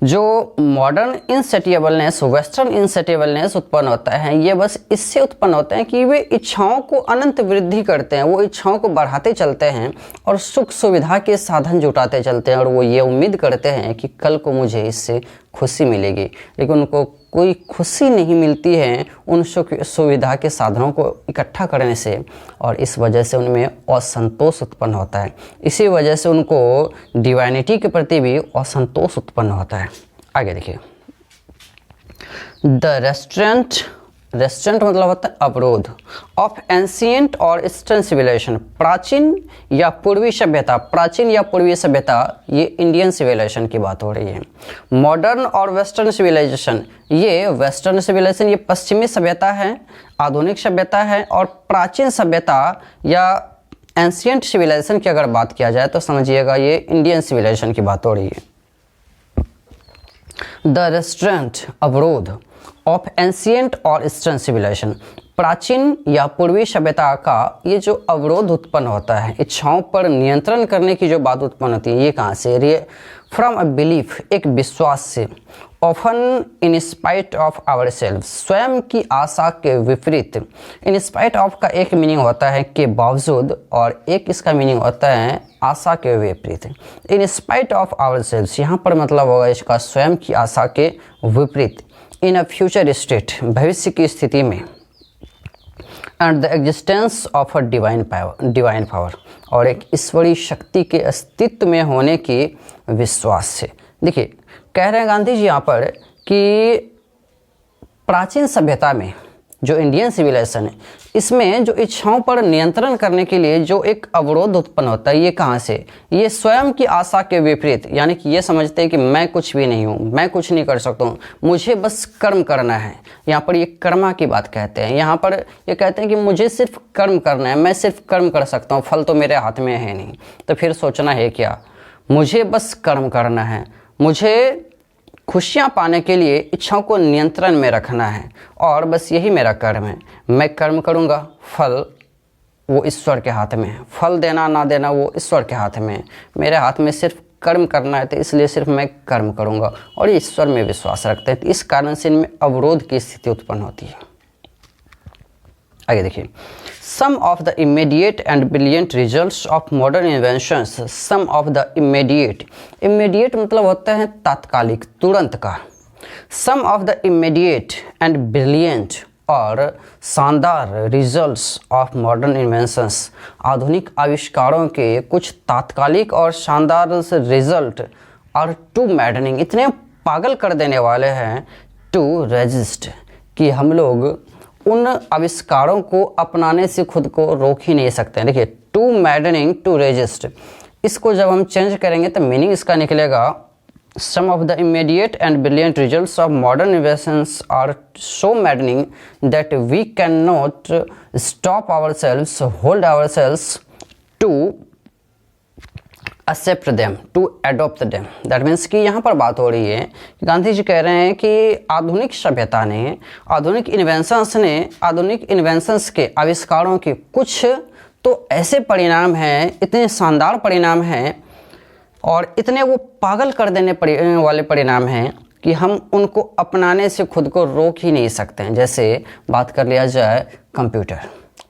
जो मॉडर्न इनसेटिएबलनेस, वेस्टर्न इनसेटिएबलनेस उत्पन्न होता है, ये बस इससे उत्पन्न होते हैं कि वे इच्छाओं को अनंत वृद्धि करते हैं, वो इच्छाओं को बढ़ाते चलते हैं और सुख सुविधा के साधन जुटाते चलते हैं, और वो ये उम्मीद करते हैं कि कल को मुझे इससे खुशी मिलेगी। लेकिन उनको कोई खुशी नहीं मिलती है उन सुख सुविधा के साधनों को इकट्ठा करने से, और इस वजह से उनमें असंतोष उत्पन्न होता है। इसी वजह से उनको डिवाइनिटी के प्रति भी असंतोष उत्पन्न होता है। आगे देखिए, द रेस्ट्रेंट मतलब होता है अवरोध ऑफ एंशिएंट और ईस्टर्न सिविलाइजेशन, प्राचीन या पूर्वी सभ्यता। प्राचीन या पूर्वी सभ्यता ये इंडियन सिविलाइजेशन की बात हो रही है। मॉडर्न और वेस्टर्न सिविलाइजेशन, ये वेस्टर्न सिविलाइजेशन ये पश्चिमी सभ्यता है, आधुनिक सभ्यता है। और प्राचीन सभ्यता या एंशिएंट सिविलाइजेशन की अगर बात किया जाए तो समझिएगा ये इंडियन सिविलाइजेशन की बात हो रही है। द रेस्ट्रेंट अवरोध ऑफ एंशिएंट और ईस्टर्न सिविलाइजेशन, प्राचीन या पूर्वी सभ्यता का ये जो अवरोध उत्पन्न होता है, इच्छाओं पर नियंत्रण करने की जो बात उत्पन्न होती है, ये कहाँ से? फ्रॉम अ बिलीफ, एक विश्वास से। Often in spite of our self, स्वयं की आशा के विपरीत। इन स्पाइट ऑफ का एक मीनिंग होता है के बावजूद, और एक इसका मीनिंग होता है आशा के विपरीत। In spite of our self यहाँ पर मतलब होगा इसका स्वयं की आशा के विपरीत। इन अ फ्यूचर स्टेट, भविष्य की स्थिति में। And the existence of a divine power, और एक ईश्वरीय शक्ति के अस्तित्व में होने की विश्वास से। देखिए कह रहे हैं गांधी जी यहाँ पर कि प्राचीन सभ्यता में जो इंडियन सिविलाइजेशन है, इसमें जो इच्छाओं पर नियंत्रण करने के लिए जो एक अवरोध उत्पन्न होता है, ये कहाँ से? ये स्वयं की आशा के विपरीत, यानी कि ये समझते हैं कि मैं कुछ भी नहीं हूँ, मैं कुछ नहीं कर सकता हूँ, मुझे बस कर्म करना है। यहाँ पर ये कर्मा की बात कहते हैं। यहाँ पर ये कहते हैं कि मुझे सिर्फ कर्म करना है, मैं सिर्फ कर्म कर सकता हूँ, फल तो मेरे हाथ में है नहीं। तो फिर सोचना है क्या? मुझे बस कर्म करना है, मुझे खुशियाँ पाने के लिए इच्छाओं को नियंत्रण में रखना है, और बस यही मेरा कर्म है। मैं कर्म करूँगा, फल वो ईश्वर के हाथ में है, फल देना ना देना वो ईश्वर के हाथ में है। मेरे हाथ में सिर्फ कर्म करना है, तो इसलिए सिर्फ मैं कर्म करूँगा, और ये ईश्वर में विश्वास रखते हैं। तो इस कारण से इनमें अवरोध की स्थिति उत्पन्न होती है। आगे देखिए, some of the immediate and brilliant results of modern inventions. Some of the immediate मतलब होता है तात्कालिक, तुरंत का। Some of the immediate and brilliant और शानदार रिजल्ट्स ऑफ मॉडर्न इन्वेंशंस, आधुनिक आविष्कारों के कुछ तात्कालिक और शानदार रिजल्ट और टू मैडनिंग, इतने पागल कर देने वाले हैं, टू रेजिस्ट, कि हम लोग उन आविष्कारों को अपनाने से खुद को रोक ही नहीं सकते हैं। देखिए टू मैडनिंग, टू रेजिस्ट, इसको जब हम चेंज करेंगे तो मीनिंग इसका निकलेगा some of the immediate and brilliant results of modern inventions are so maddening that we can not stop ourselves, hold ourselves to accept them, to adopt them. That means कि यहाँ पर बात हो रही है कि गांधी जी कह रहे हैं कि आधुनिक सभ्यता ने, आधुनिक इन्वेंशंस के, आविष्कारों के कुछ तो ऐसे परिणाम हैं, इतने शानदार परिणाम हैं और इतने वो पागल कर देने वाले परिणाम हैं कि हम उनको अपनाने से खुद को रोक ही नहीं सकते हैं। जैसे बात कर लिया जाए कंप्यूटर,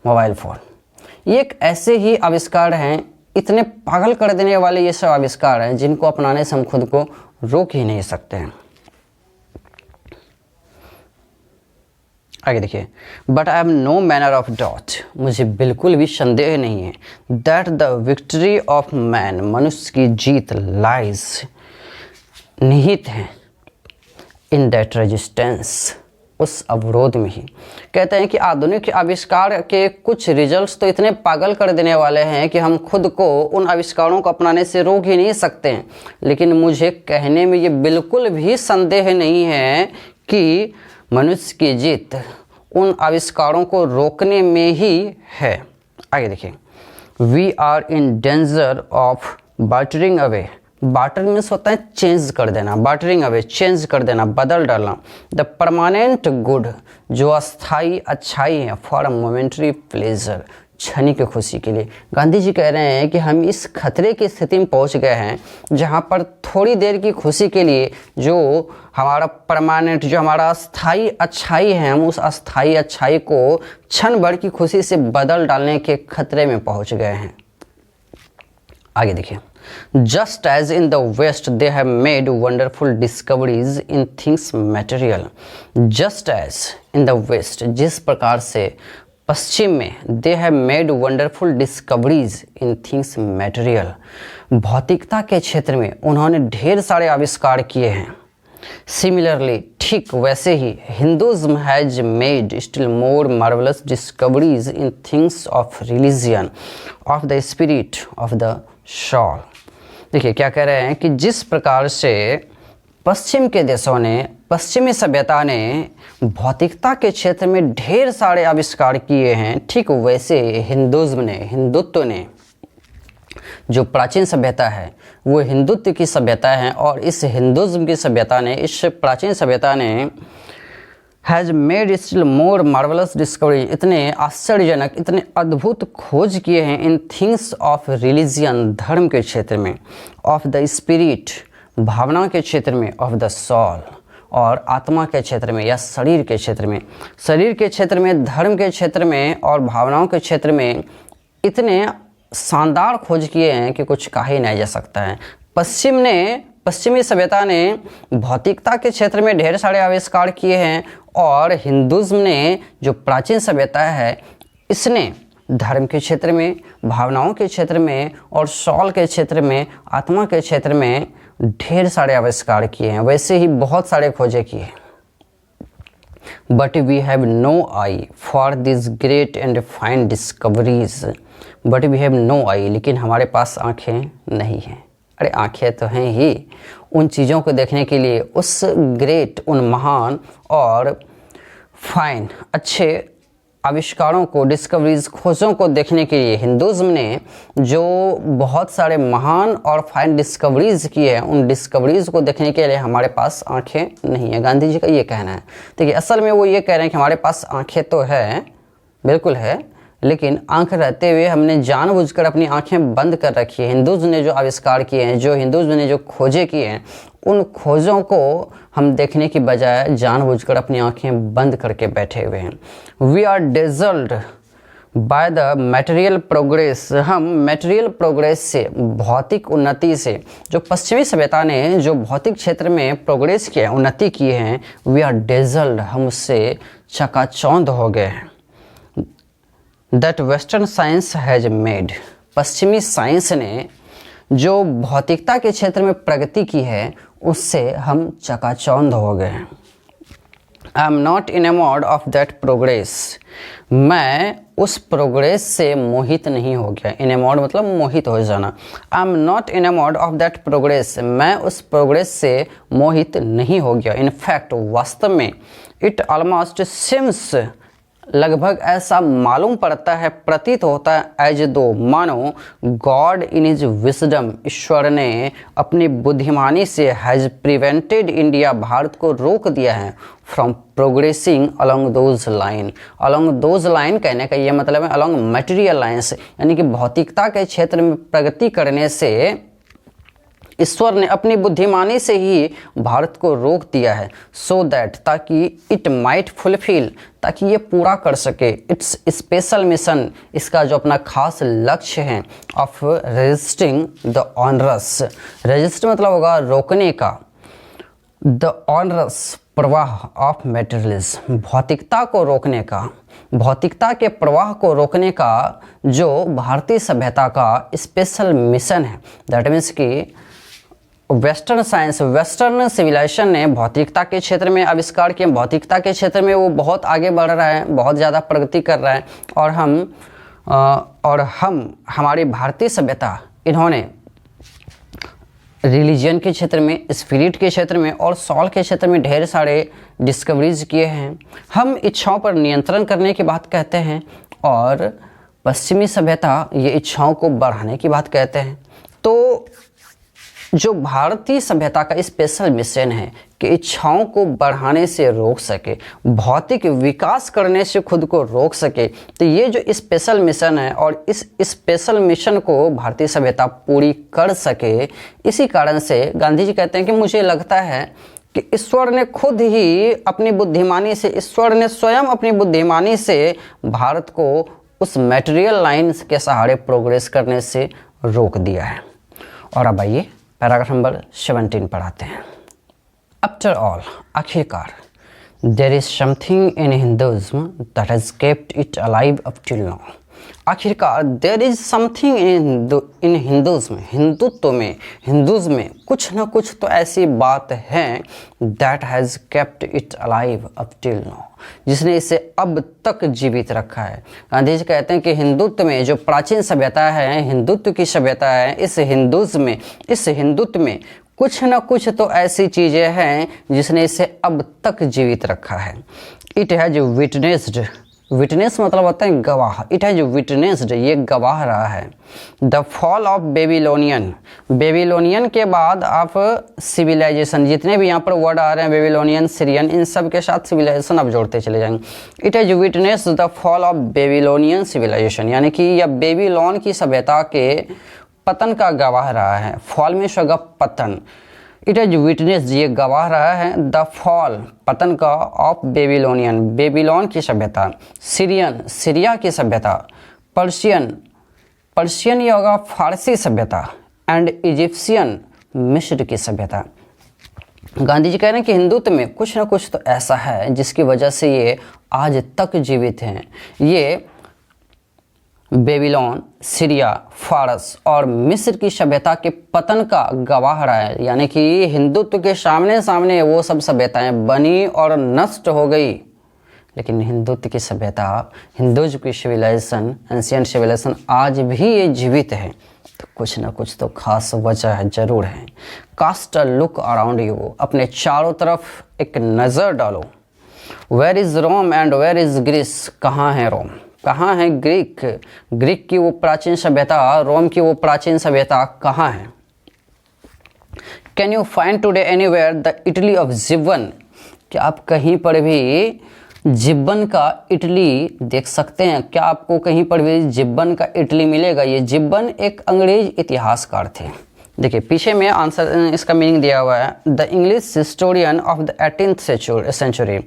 मोबाइल फ़ोन, ये एक ऐसे ही आविष्कार हैं, इतने पागल कर देने वाले ये सब आविष्कार हैं जिनको अपनाने से हम खुद को रोक ही नहीं सकते हैं। आगे देखिए, but I am no manner of doubt, मुझे बिल्कुल भी संदेह नहीं है, that the victory of man, मनुष्य की जीत, लाइज, निहित है, इन दैट रेजिस्टेंस, उस अवरोध में ही। कहते हैं कि आधुनिक आविष्कार के कुछ रिजल्ट्स तो इतने पागल कर देने वाले हैं कि हम खुद को उन आविष्कारों को अपनाने से रोक ही नहीं सकते हैं, लेकिन मुझे कहने में ये बिल्कुल भी संदेह नहीं है कि मनुष्य की जीत उन आविष्कारों को रोकने में ही है। आगे देखिए, we are in danger of bartering away, barter means होता है चेंज कर देना, बार्टरिंग अवे, चेंज कर देना, बदल डालना, द परमानेंट गुड, जो अस्थाई अच्छाई है, फॉर मोमेंट्री प्लेजर, क्षणिक खुशी के लिए। गांधी जी कह रहे हैं कि हम इस खतरे की स्थिति में पहुंच गए हैं जहां पर थोड़ी देर की खुशी के लिए जो हमारा परमानेंट, जो हमारा अस्थाई अच्छाई है, हम उस अस्थाई अच्छाई को क्षण भर की खुशी से बदल डालने के खतरे में पहुंच गए हैं। आगे देखिए, just as in the West they have made wonderful discoveries in things material, just as in the West, जिस प्रकार से पश्चिम में they have made wonderful discoveries in things material, भौतिकता के क्षेत्र में उन्होंने ढेर सारे आविष्कार किए हैं। Similarly, ठीक वैसे ही Hinduism has made still more marvelous discoveries in things of religion, of the spirit, of the soul। देखिए क्या कह रहे हैं कि जिस प्रकार से पश्चिम के देशों ने, पश्चिमी सभ्यता ने भौतिकता के क्षेत्र में ढेर सारे आविष्कार किए हैं, ठीक वैसे हिंदुत्व ने, जो प्राचीन सभ्यता है वो हिंदुत्व की सभ्यता है, और इस हिंदुज्म की सभ्यता ने, इस प्राचीन सभ्यता ने has made still more marvellous discovery, इतने आश्चर्यजनक, इतने अद्भुत खोज किए हैं इन थिंग्स ऑफ रिलीजियन, धर्म के क्षेत्र में, ऑफ द स्पिरिट, भावना के क्षेत्र में, ऑफ द सोल, और आत्मा के क्षेत्र में या शरीर के क्षेत्र में, शरीर के क्षेत्र में, धर्म के क्षेत्र में और भावनाओं के क्षेत्र में इतने शानदार खोज किए हैं कि कुछ कहा ही नहीं जा सकता है। पश्चिमी सभ्यता ने भौतिकता के क्षेत्र में ढेर सारे आविष्कार किए हैं, और हिंदुज्म ने, जो प्राचीन सभ्यता है, इसने धर्म के क्षेत्र में, भावनाओं के क्षेत्र में और सॉल के क्षेत्र में, आत्मा के क्षेत्र में ढेर सारे आविष्कार किए हैं, वैसे ही बहुत सारे खोजे किए हैं। But we have no eye for this great and fine discoveries, but we have no eye, लेकिन हमारे पास आँखें नहीं हैं। अरे आँखें तो हैं ही उन चीज़ों को देखने के लिए, उस ग्रेट, उन महान और फाइन, अच्छे आविष्कारों को, डिस्कवरीज, खोजों को देखने के लिए। हिंदुज्म ने जो बहुत सारे महान और फाइन डिस्कवरीज किए हैं, उन डिस्कवरीज को देखने के लिए हमारे पास आंखें नहीं है। गांधी जी का ये कहना है। देखिए असल में वो ये कह रहे हैं कि हमारे पास आंखें तो है, बिल्कुल है, लेकिन आंख रहते हुए हमने जानबूझकर अपनी आंखें बंद कर रखी है। हिंदुज्म ने जो आविष्कार किए हैं, जो हिंदुज्म ने जो खोजें किए हैं, उन खोजों को हम देखने की बजाय जानबूझकर अपनी आंखें बंद करके बैठे हुए हैं। We are dazzled by the material progress, हम मटेरियल प्रोग्रेस से, भौतिक उन्नति से, जो पश्चिमी सभ्यता ने जो भौतिक क्षेत्र में प्रोग्रेस किया, उन्नति की है, वी आर डेजल्ड, हम उससे चकाचौंध हो गए हैं। That western science has made, पश्चिमी साइंस ने जो भौतिकता के क्षेत्र में प्रगति की है, उससे हम चकाचौंध हो गए हैं। I am not enamoured of that progress, मैं उस प्रोग्रेस से मोहित नहीं हो गया। इनेमोर्ड मतलब मोहित हो जाना। I am not enamoured of that progress, मैं उस प्रोग्रेस से मोहित नहीं हो गया। इनफैक्ट वास्तव में, इट ऑलमोस्ट सिम्स, लगभग ऐसा मालूम पड़ता है, प्रतीत होता है एज दो मानो गॉड इन हिज विजडम, ईश्वर ने अपनी बुद्धिमानी से हैज प्रिवेंटेड इंडिया, भारत को रोक दिया है from progressing along those line. Along those line कहने का ये मतलब है अलोंग मटेरियल लाइन्स, यानी कि भौतिकता के क्षेत्र में प्रगति करने से ईश्वर ने अपनी बुद्धिमानी से ही भारत को रोक दिया है, सो दैट ताकि इट माइट फुलफिल, ताकि ये पूरा कर सके इट्स स्पेशल मिशन, इसका जो अपना खास लक्ष्य है, of resisting the onerous, resist मतलब होगा रोकने का, द ऑनरस प्रवाह ऑफ मेटेरियलिज्म, भौतिकता को रोकने का, भौतिकता के प्रवाह को रोकने का जो भारतीय सभ्यता का स्पेशल मिशन है। दैट मीन्स कि वेस्टर्न साइंस, वेस्टर्न सिविलाइजेशन ने भौतिकता के क्षेत्र में आविष्कार किए, भौतिकता के क्षेत्र में वो बहुत आगे बढ़ रहा है, बहुत ज़्यादा प्रगति कर रहा है, और हम हमारी भारतीय सभ्यता इन्होंने रिलीजन के क्षेत्र में, स्पिरिट के क्षेत्र में और सॉल के क्षेत्र में ढेर सारे डिस्कवरीज किए हैं। हम इच्छाओं पर नियंत्रण करने की बात कहते हैं और पश्चिमी सभ्यता ये इच्छाओं को बढ़ाने की बात कहते हैं। तो जो भारतीय सभ्यता का स्पेशल मिशन है कि इच्छाओं को बढ़ाने से रोक सके, भौतिक विकास करने से खुद को रोक सके, तो ये जो स्पेशल मिशन है और इस स्पेशल मिशन को भारतीय सभ्यता पूरी कर सके, इसी कारण से गांधी जी कहते हैं कि मुझे लगता है कि ईश्वर ने खुद ही अपनी बुद्धिमानी से, ईश्वर ने स्वयं अपनी बुद्धिमानी से भारत को उस मटेरियल लाइन्स के सहारे प्रोग्रेस करने से रोक दिया है। और अब आइए पैराग्राफ नंबर 17 पढ़ाते हैं। आफ्टर ऑल, आखिरकार, there is something in Hinduism that has kept it alive up till now. आखिरकार there is something in Hinduism, Hinduism में कुछ ना कुछ तो ऐसी बात है that has kept it alive up till now, जिसने इसे अब तक जीवित रखा है। गांधी जी कहते हैं कि हिंदुत्व में जो प्राचीन सभ्यता है, हिंदुत्व की सभ्यता है, इस हिंदुत्व में कुछ न कुछ तो ऐसी चीज़ें हैं जिसने इसे अब तक जीवित रखा है। इट हैज विटनेस्ड, विटनेस मतलब होता है गवाह, इट हैज विटनेस्ड, ये गवाह रहा है, the fall of Babylonian, Babylonian के बाद आप सिविलाइजेशन, जितने भी यहाँ पर वर्ड आ रहे हैं बेबीलोनियन, सीरियन, इन सब के साथ सिविलाइजेशन आप जोड़ते चले जाएंगे। It has witnessed the fall of Babylonian civilization, यानी कि यह बेबीलोन की सभ्यता के पतन का गवाह रहा है। फॉल में होगा पतन, इट हैज विटनेस, ये गवाह रहा है, द फॉल, पतन का, ऑफ बेबीलोनियन, बेबीलोन की सभ्यता, सीरियन, सीरिया की सभ्यता, पर्शियन, पर्शियन ये होगा फारसी सभ्यता, एंड इजिप्शियन, मिस्र की सभ्यता। गांधी जी कह रहे हैं कि हिंदुत्व में कुछ ना कुछ तो ऐसा है जिसकी वजह से ये आज तक जीवित हैं। ये बेबीलोन, सीरिया, फारस और मिस्र की सभ्यता के पतन का गवाह रहा है, यानी कि हिंदुत्व के सामने सामने वो सब सभ्यताएं बनी और नष्ट हो गई, लेकिन हिंदुत्व की सभ्यता, हिंदुत्व की सिविलाइजेशन, एंशिएंट सिविलाइजेशन आज भी ये जीवित है। तो कुछ ना कुछ तो खास वजह जरूर है। Cast a look around you, अपने चारों तरफ एक नज़र डालो। Where is Rome and where is Greece, कहाँ है रोम, कहाँ है ग्रीक, ग्रीक की वो प्राचीन सभ्यता, रोम की वो प्राचीन सभ्यता कहाँ है। Can you find today anywhere the Italy of Gibbon, क्या आप कहीं पर भी जिब्बन का इटली देख सकते हैं, क्या आपको कहीं पर भी जिब्बन का इटली मिलेगा। ये जिब्बन एक अंग्रेज इतिहासकार थे। देखिए पीछे में आंसर, इसका मीनिंग दिया हुआ है, the English historian of the 18th century,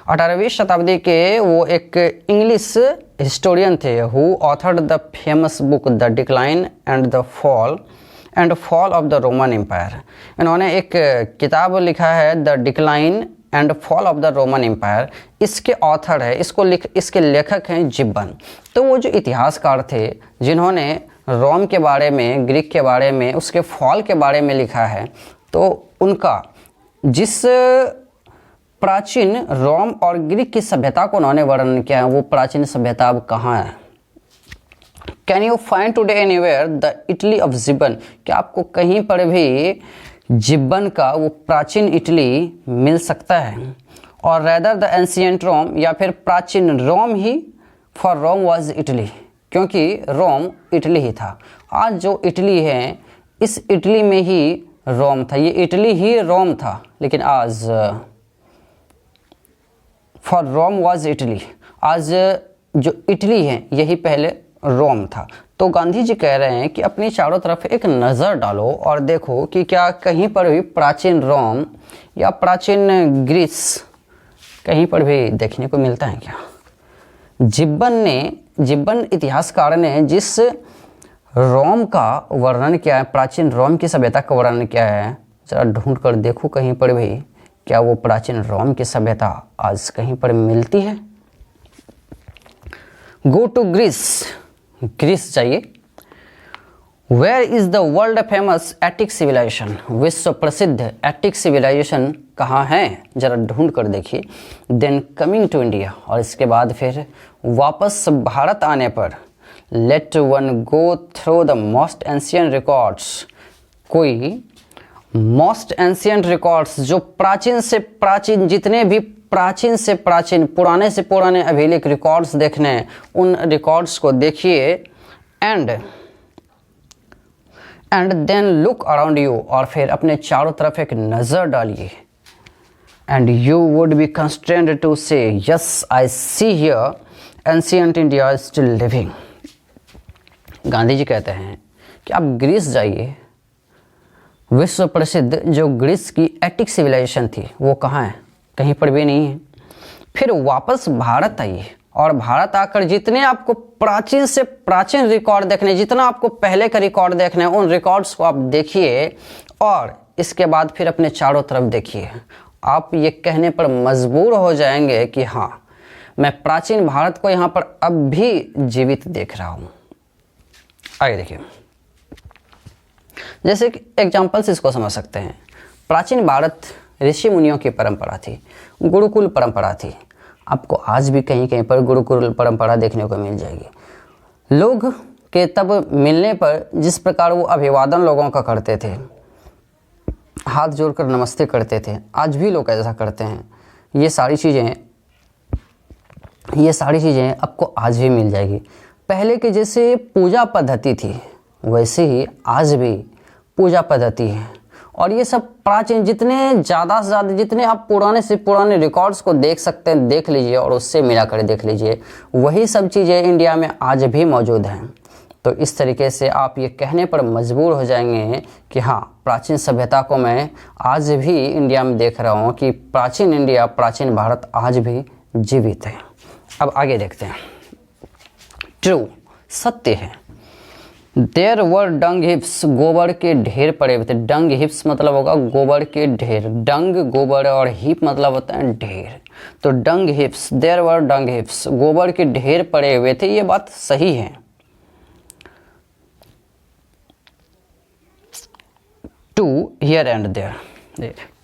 18वीं शताब्दी के वो एक इंग्लिश हिस्टोरियन थे, who authored the famous book the decline and the fall of the Roman Empire. इन्होंने एक किताब लिखा है the decline and fall of the Roman Empire, इसके ऑथर है, इसके लेखक हैं जिब्बन। तो वो जो इतिहासकार थे जिन्होंने रोम के बारे में, ग्रीक के बारे में, उसके फॉल के बारे में लिखा है, तो उनका जिस प्राचीन रोम और ग्रीक की सभ्यता को उन्होंने वर्णन किया है, वो प्राचीन सभ्यता अब कहाँ है। Can you find today anywhere the Italy of Gibbon, क्या आपको कहीं पर भी जिब्बन का वो प्राचीन इटली मिल सकता है। और रेदर द एंशियंट रोम, या फिर प्राचीन रोम ही, फॉर रोम वॉज इटली, क्योंकि रोम इटली ही था। आज जो इटली है इस इटली में ही रोम था, ये इटली ही रोम था, लेकिन आज फॉर रोम वॉज इटली, आज जो इटली है यही पहले रोम था। तो गांधी जी कह रहे हैं कि अपनी चारों तरफ एक नज़र डालो और देखो कि क्या कहीं पर भी प्राचीन रोम या प्राचीन ग्रीस कहीं पर भी देखने को मिलता है क्या। जिब्बन इतिहासकार ने जिस रोम का वर्णन किया है, प्राचीन रोम की सभ्यता का वर्णन किया है, जरा ढूंढ कर देखो कहीं पर भी क्या वो प्राचीन रोम की सभ्यता आज कहीं पर मिलती है। गो टू ग्रीस जाइए। Where is the world famous Attic civilization, विश्व प्रसिद्ध एटिक सिविलाइजेशन कहाँ है, जरा ढूंढ कर देखिए। देन कमिंग टू इंडिया, और इसके बाद फिर वापस भारत आने पर let one go through the most ancient records, कोई मोस्ट एंशियंट रिकॉर्ड्स जो प्राचीन से प्राचीन, जितने भी प्राचीन से प्राचीन, पुराने से पुराने अभिलेख रिकॉर्ड्स देखने हैं, उन रिकॉर्ड्स को देखिए। And then look around you, और फिर अपने चारों तरफ एक नज़र डालिए। And you would be constrained to say yes I see here ancient India still living. Gandhi ji कहते हैं कि आप ग्रीस जाइए, विश्व प्रसिद्ध जो ग्रीस की एटिक सिविलाइजेशन थी वो कहाँ है, कहीं पर भी नहीं है। फिर वापस भारत आइए, और भारत आकर जितने आपको प्राचीन से प्राचीन रिकॉर्ड देखने, जितना आपको पहले का रिकॉर्ड देखना है, उन रिकॉर्ड्स को आप देखिए, और इसके बाद फिर अपने चारों तरफ देखिए। आप ये कहने पर मजबूर हो जाएंगे कि हाँ, मैं प्राचीन भारत को यहाँ पर अब भी जीवित देख रहा हूँ। आगे देखिए, जैसे कि एग्जाम्पल से इसको समझ सकते हैं। प्राचीन भारत ऋषि मुनियों की परंपरा थी, गुरुकुल परंपरा थी। आपको आज भी कहीं कहीं पर गुरुकुल परंपरा देखने को मिल जाएगी। लोग के तब मिलने पर जिस प्रकार वो अभिवादन लोगों का करते थे, हाथ जोड़कर नमस्ते करते थे, आज भी लोग ऐसा करते हैं। ये सारी चीज़ें आपको आज भी मिल जाएगी। पहले के जैसे पूजा पद्धति थी वैसे ही आज भी पूजा पद्धति है, और ये सब प्राचीन, जितने ज़्यादा से ज़्यादा जितने आप पुराने से पुराने रिकॉर्ड्स को देख सकते हैं देख लीजिए, और उससे मिला कर देख लीजिए, वही सब चीज़ें इंडिया में आज भी मौजूद हैं। तो इस तरीके से आप ये कहने पर मजबूर हो जाएंगे कि हाँ, प्राचीन सभ्यता को मैं आज भी इंडिया में देख रहा हूँ, कि प्राचीन इंडिया, प्राचीन भारत आज भी जीवित है। अब आगे देखते हैं। ट्रू, सत्य है। देयर वर डंग हिप्स, गोबर के ढेर पड़े हुए थे। डंग हिप्स मतलब होगा गोबर के ढेर। डंग गोबर और हिप मतलब होता है ढेर। तो डंग हिप्स, देयर वर डंग हिप्स, गोबर के ढेर पड़े हुए थे। ये बात सही है। To here and there,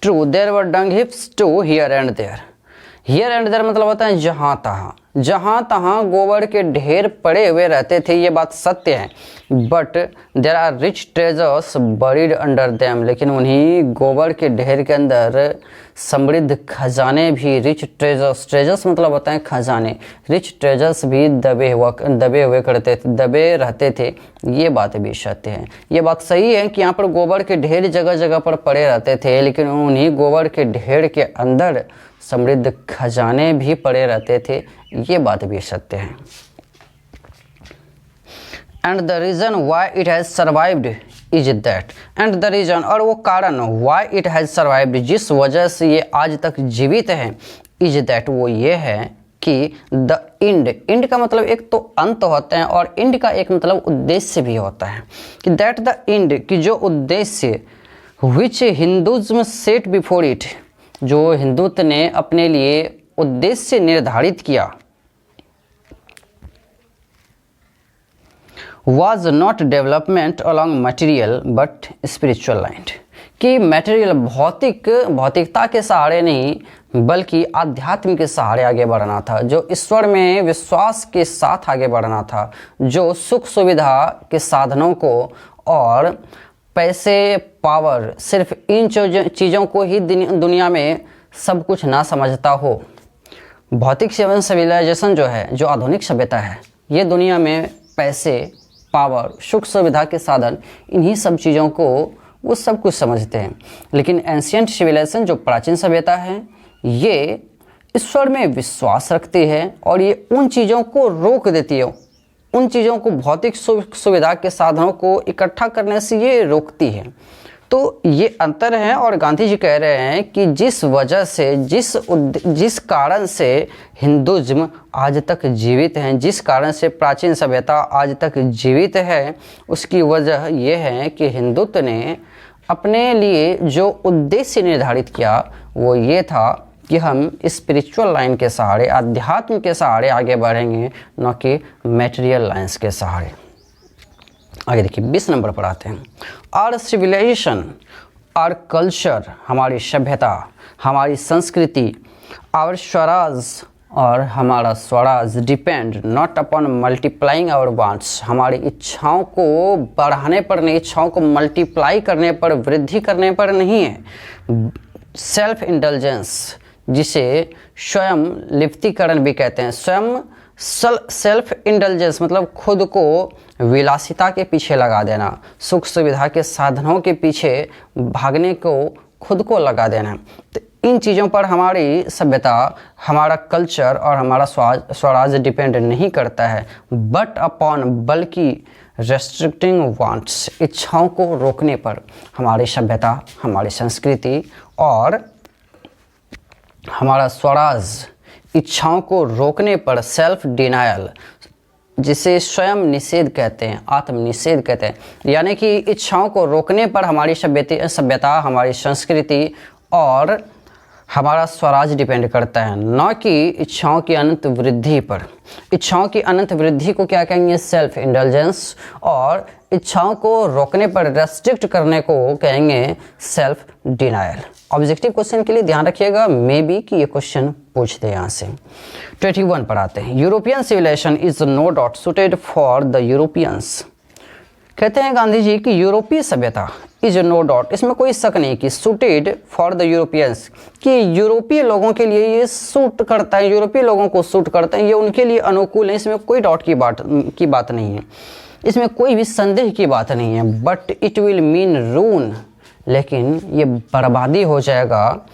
true, there were dung heaps to here and there. Here and there मतलब होता है जहाँ तहाँ, जहाँ तहाँ गोबर के ढेर पड़े हुए रहते थे। ये बात सत्य है। But there are rich treasures buried under them, लेकिन उन्हीं गोबर के ढेर के अंदर समृद्ध खजाने भी, रिच ट्रेजर्स, ट्रेजर्स मतलब होता है खजाने, रिच ट्रेजर्स भी दबे रहते थे। ये बात भी सत्य है। ये बात सही है कि यहाँ पर गोबर के ढेर जगह जगह पर पड़े रहते थे, लेकिन उन्हीं गोबर के ढेर के अंदर समृद्ध खजाने भी पड़े रहते थे। ये बात भी सत्य है। And the reason why it has survived is that, and the reason, और वो कारण वाई इट हैज़ सर्वाइव्ड, जिस वजह से ये आज तक जीवित है, इज दैट, वो ये है कि द इंड का मतलब एक तो अंत होता है, और इंड का एक मतलब उद्देश्य भी होता है, कि दैट द इंड, कि जो उद्देश्य, विच हिंदुज़्म सेट बिफोर इट, जो हिंदुत्व ने अपने लिए उद्देश्य निर्धारित किया, was not development along material but spiritual line, कि मटेरियल भौतिकता के सहारे नहीं बल्कि आध्यात्म के सहारे आगे बढ़ना था, जो ईश्वर में विश्वास के साथ आगे बढ़ना था, जो सुख सुविधा के साधनों को और पैसे, पावर, सिर्फ इन चीज़ों को ही दुनिया में सब कुछ ना समझता हो। भौतिक सिविलाइजेशन जो है, जो आधुनिक सभ्यता है, ये दुनिया में पैसे, पावर, सुख सुविधा के साधन, इन्हीं सब चीज़ों को वो सब कुछ समझते हैं। लेकिन एंशियंट सिविलाइजेशन जो प्राचीन सभ्यता है, ये ईश्वर में विश्वास रखती है और ये उन चीज़ों को रोक देती है, उन चीज़ों को, भौतिक सुख सुविधा के साधनों को इकट्ठा करने से ये रोकती है। तो ये अंतर है। और गांधी जी कह रहे हैं कि जिस वजह से, जिस कारण से हिंदुज़्म आज तक जीवित है, जिस कारण से प्राचीन सभ्यता आज तक जीवित है, उसकी वजह यह है कि हिंदुत्व ने अपने लिए जो उद्देश्य निर्धारित किया वो ये था कि हम स्पिरिचुअल लाइन के सहारे, अध्यात्म के सहारे आगे बढ़ेंगे, न कि मटेरियल लाइन्स के सहारे। आगे देखिए 20 नंबर पर आते हैं। आवर सिविलाइजेशन, आवर कल्चर, हमारी सभ्यता, हमारी संस्कृति, आवर स्वराज और हमारा Swaraj depend not upon multiplying our wants, हमारी इच्छाओं को बढ़ाने पर नहीं, इच्छाओं को मल्टीप्लाई करने पर, वृद्धि करने पर नहीं है। सेल्फ इंडल्जेंस, जिसे स्वयं लिप्तीकरण भी कहते हैं, स्वयं सेल्फ इंडल्जेंस मतलब खुद को विलासिता के पीछे लगा देना, सुख सुविधा के साधनों के पीछे भागने को खुद को लगा देना। तो इन चीज़ों पर हमारी सभ्यता, हमारा कल्चर और हमारा स्वराज डिपेंड नहीं करता है, बट अपॉन, बल्कि रेस्ट्रिक्टिंग वांट्स, इच्छाओं को रोकने पर हमारी सभ्यता, हमारी संस्कृति और हमारा स्वराज, इच्छाओं को रोकने पर सेल्फ डिनायल, जिसे स्वयं निषेध कहते हैं, आत्मनिषेध कहते हैं, यानी कि इच्छाओं को रोकने पर हमारी सभ्यता, हमारी संस्कृति और हमारा स्वराज डिपेंड करता है, न कि इच्छाओं की अनंत वृद्धि पर। इच्छाओं की अनंत वृद्धि को क्या कहेंगे? Self indulgence. और इच्छाओं को रोकने पर, रेस्ट्रिक्ट करने को कहेंगे सेल्फ डिनायल। ऑब्जेक्टिव क्वेश्चन के लिए ध्यान रखिएगा, मे बी कि ये क्वेश्चन पूछ दे यहाँ से। 21 पर आते हैं। European civilization is no doubt suited for the Europeans. कहते हैं गांधी जी कि यूरोपीय सभ्यता इज नो डाउट, इसमें कोई शक नहीं कि सूटेड फॉर द यूरोपियंस, कि यूरोपीय लोगों के लिए ये सूट करता है, यूरोपीय लोगों को सूट करता है, ये उनके लिए अनुकूल है, इसमें कोई डाउट की बात नहीं है, इसमें कोई भी संदेह की बात नहीं है। बट इट विल मीन रून, लेकिन ये बर्बादी हो जाएगा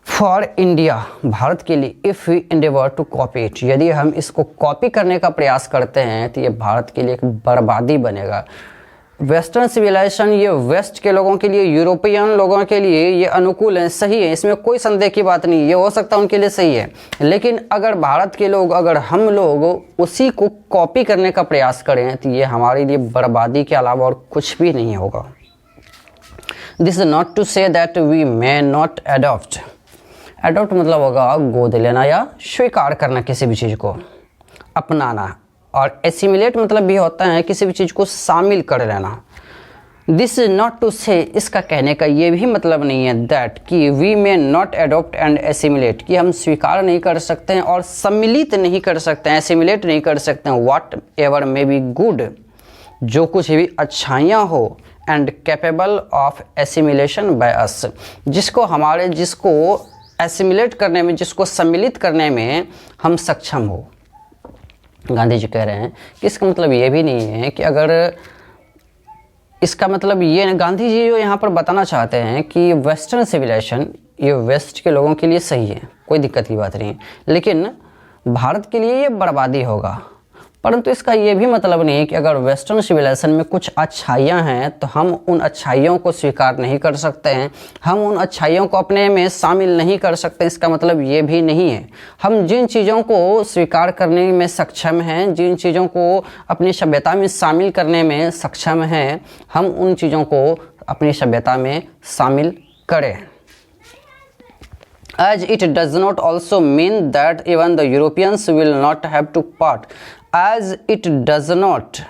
फॉर इंडिया, भारत के लिए, if we endeavour to copy it, यदि हम इसको कॉपी करने का प्रयास करते हैं तो ये भारत के लिए एक बर्बादी बनेगा। वेस्टर्न सिविलाइजेशन ये वेस्ट के लोगों के लिए, यूरोपियन लोगों के लिए ये अनुकूल है, सही है, इसमें कोई संदेह की बात नहीं, ये हो सकता है उनके लिए सही है। लेकिन अगर भारत के लोग, अगर हम लोग उसी को कॉपी करने का प्रयास करें तो ये हमारे लिए बर्बादी के अलावा और कुछ भी नहीं होगा। This is not to say that we may not adopt, adopt मतलब होगा गोद लेना या स्वीकार करना, किसी भी चीज़ को अपनाना। और एसिमिलेट मतलब भी होता है किसी भी चीज़ को शामिल कर लेना। दिस इज नॉट टू से, इसका कहने का ये भी मतलब नहीं है दैट कि we may not adopt and assimilate, कि हम स्वीकार नहीं कर सकते हैं और सम्मिलित नहीं कर सकते हैं, एसिमिलेट नहीं कर सकते हैं। What ever may be good, जो कुछ भी अच्छाइयाँ हो, and capable of assimilation by us, जिसको एसिमिलेट करने में, जिसको सम्मिलित करने में हम सक्षम हो। गांधी जी कह रहे हैं कि इसका मतलब ये भी नहीं है कि अगर, इसका मतलब ये, गांधी जी जो यहाँ पर बताना चाहते हैं कि वेस्टर्न सिविलाइजेशन ये वेस्ट के लोगों के लिए सही है, कोई दिक्कत की बात नहीं है, लेकिन भारत के लिए ये बर्बादी होगा। परंतु इसका ये भी मतलब नहीं है कि अगर वेस्टर्न सिविलाइजेशन में कुछ अच्छाइयाँ हैं तो हम उन अच्छाइयों को स्वीकार नहीं कर सकते हैं, हम उन अच्छाइयों को अपने में शामिल नहीं कर सकते। इसका मतलब ये भी नहीं है, हम जिन चीज़ों को स्वीकार करने में सक्षम हैं, जिन चीज़ों को अपनी सभ्यता में शामिल करने में सक्षम हैं, हम उन चीज़ों को अपनी सभ्यता में शामिल करें। As it does not also mean that even the Europeans will not have to part. As it does not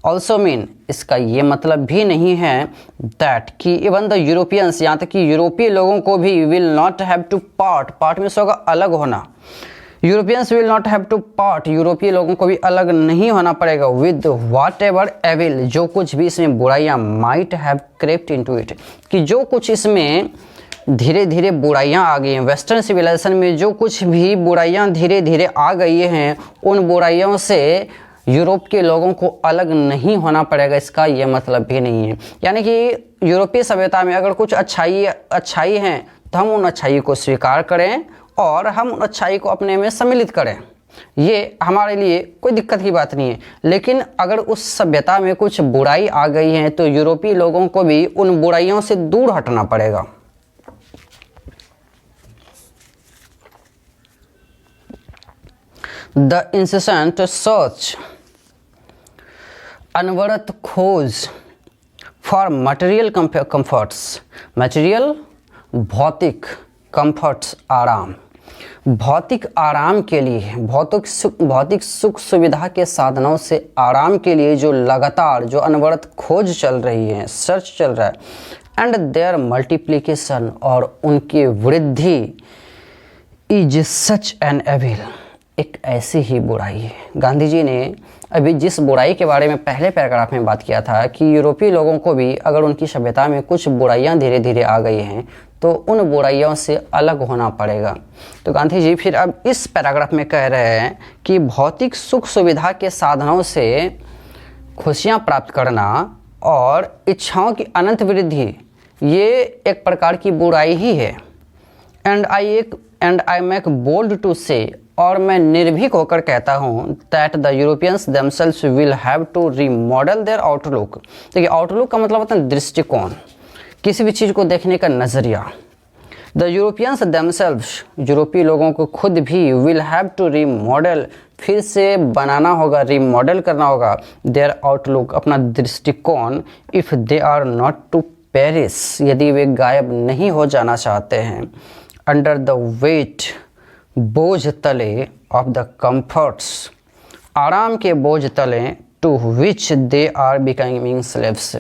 also mean, इसका ये मतलब भी नहीं है that कि even the Europeans, यहाँ तक कि यूरोपीय लोगों को भी will not have to part, part में से होगा अलग होना, Europeans will not have to part, यूरोपीय लोगों को भी अलग नहीं होना पड़ेगा विद वाट एवर एविल, जो कुछ भी इसमें बुराइयाँ, might have crept into it, कि जो कुछ इसमें धीरे धीरे बुराइयां आ गई हैं, वेस्टर्न सिविलाइजेशन में जो कुछ भी बुराइयां धीरे धीरे आ गई हैं, उन बुराइयों से यूरोप के लोगों को अलग नहीं होना पड़ेगा, इसका ये मतलब भी नहीं है। यानी कि यूरोपीय सभ्यता में अगर कुछ अच्छाई हैं तो हम उन अच्छाई को स्वीकार करें और हम उन अच्छाई को अपने में सम्मिलित करें, ये हमारे लिए कोई दिक्कत की बात नहीं है। लेकिन अगर उस सभ्यता में कुछ बुराई आ गई है तो यूरोपीय लोगों को भी उन बुराइयों से दूर हटना पड़ेगा। द इंसेसेंट सर्च, अनवरत खोज फॉर मटेरियल कंफर्ट्स, मटेरियल भौतिक कंफर्ट्स आराम, भौतिक आराम के लिए, भौतिक सुख सुविधा के साधनों से आराम के लिए जो लगातार जो अनवरत खोज चल रही है, सर्च चल रहा है, एंड देयर मल्टीप्लिकेशन, और उनकी वृद्धि, इज सच एन एविल, एक ऐसी ही बुराई है। गांधी जी ने अभी जिस बुराई के बारे में पहले पैराग्राफ में बात किया था कि यूरोपीय लोगों को भी अगर उनकी सभ्यता में कुछ बुराइयां धीरे धीरे आ गई हैं तो उन बुराइयों से अलग होना पड़ेगा। तो गांधी जी फिर अब इस पैराग्राफ में कह रहे हैं कि भौतिक सुख सुविधा के साधनों से खुशियां प्राप्त करना और इच्छाओं की अनंत वृद्धि, ये एक प्रकार की बुराई ही है। And I make bold to say, और मैं निर्भीक होकर कहता हूँ, that the Europeans themselves will have to remodel their outlook. देखिए, आउटलुक का मतलब होता है दृष्टिकोण, किसी भी चीज़ को देखने का नज़रिया। द यूरोपियंस देमसेल्व्स, यूरोपीय लोगों को खुद भी, विल हैव टू रीमॉडल, फिर से बनाना होगा, रीमॉडल करना होगा, देयर आउटलुक, अपना दृष्टिकोण, if they are not to perish, यदि वे गायब नहीं हो जाना चाहते हैं, अंडर द वेट, बोझ तले, ऑफ द कंफर्ट्स, आराम के बोझ तले, to which they are becoming slaves,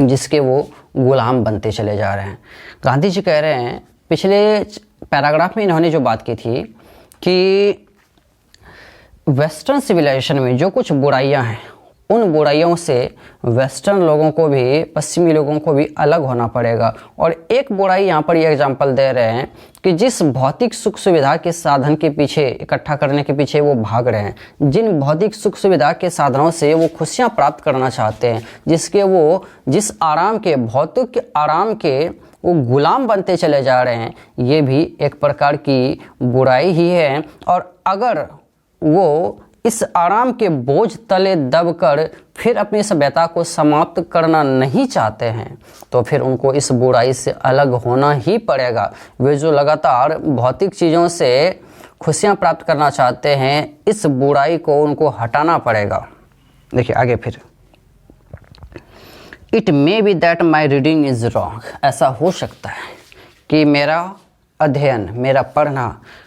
जिसके वो गुलाम बनते चले जा रहे हैं। गांधी जी कह रहे हैं, पिछले पैराग्राफ में इन्होंने जो बात की थी कि वेस्टर्न सिविलाइजेशन में जो कुछ बुराइयां हैं, उन बुराइयों से वेस्टर्न लोगों को भी, पश्चिमी लोगों को भी अलग होना पड़ेगा। और एक बुराई यहाँ पर ये एग्जाम्पल दे रहे हैं कि जिस भौतिक सुख सुविधा के साधन के पीछे, इकट्ठा करने के पीछे वो भाग रहे हैं, जिन भौतिक सुख सुविधा के साधनों से वो खुशियाँ प्राप्त करना चाहते हैं, जिस आराम के, भौतिक आराम के वो गुलाम बनते चले जा रहे हैं, ये भी एक प्रकार की बुराई ही है। और अगर वो इस आराम के बोझ तले दबकर फिर अपनी सभ्यता को समाप्त करना नहीं चाहते हैं तो फिर उनको इस बुराई से अलग होना ही पड़ेगा। वे जो लगातार भौतिक चीज़ों से खुशियां प्राप्त करना चाहते हैं, इस बुराई को उनको हटाना पड़ेगा। देखिए आगे फिर, it may be that my reading is wrong, ऐसा हो सकता है कि मेरा अध्ययन, मेरा पढ़ना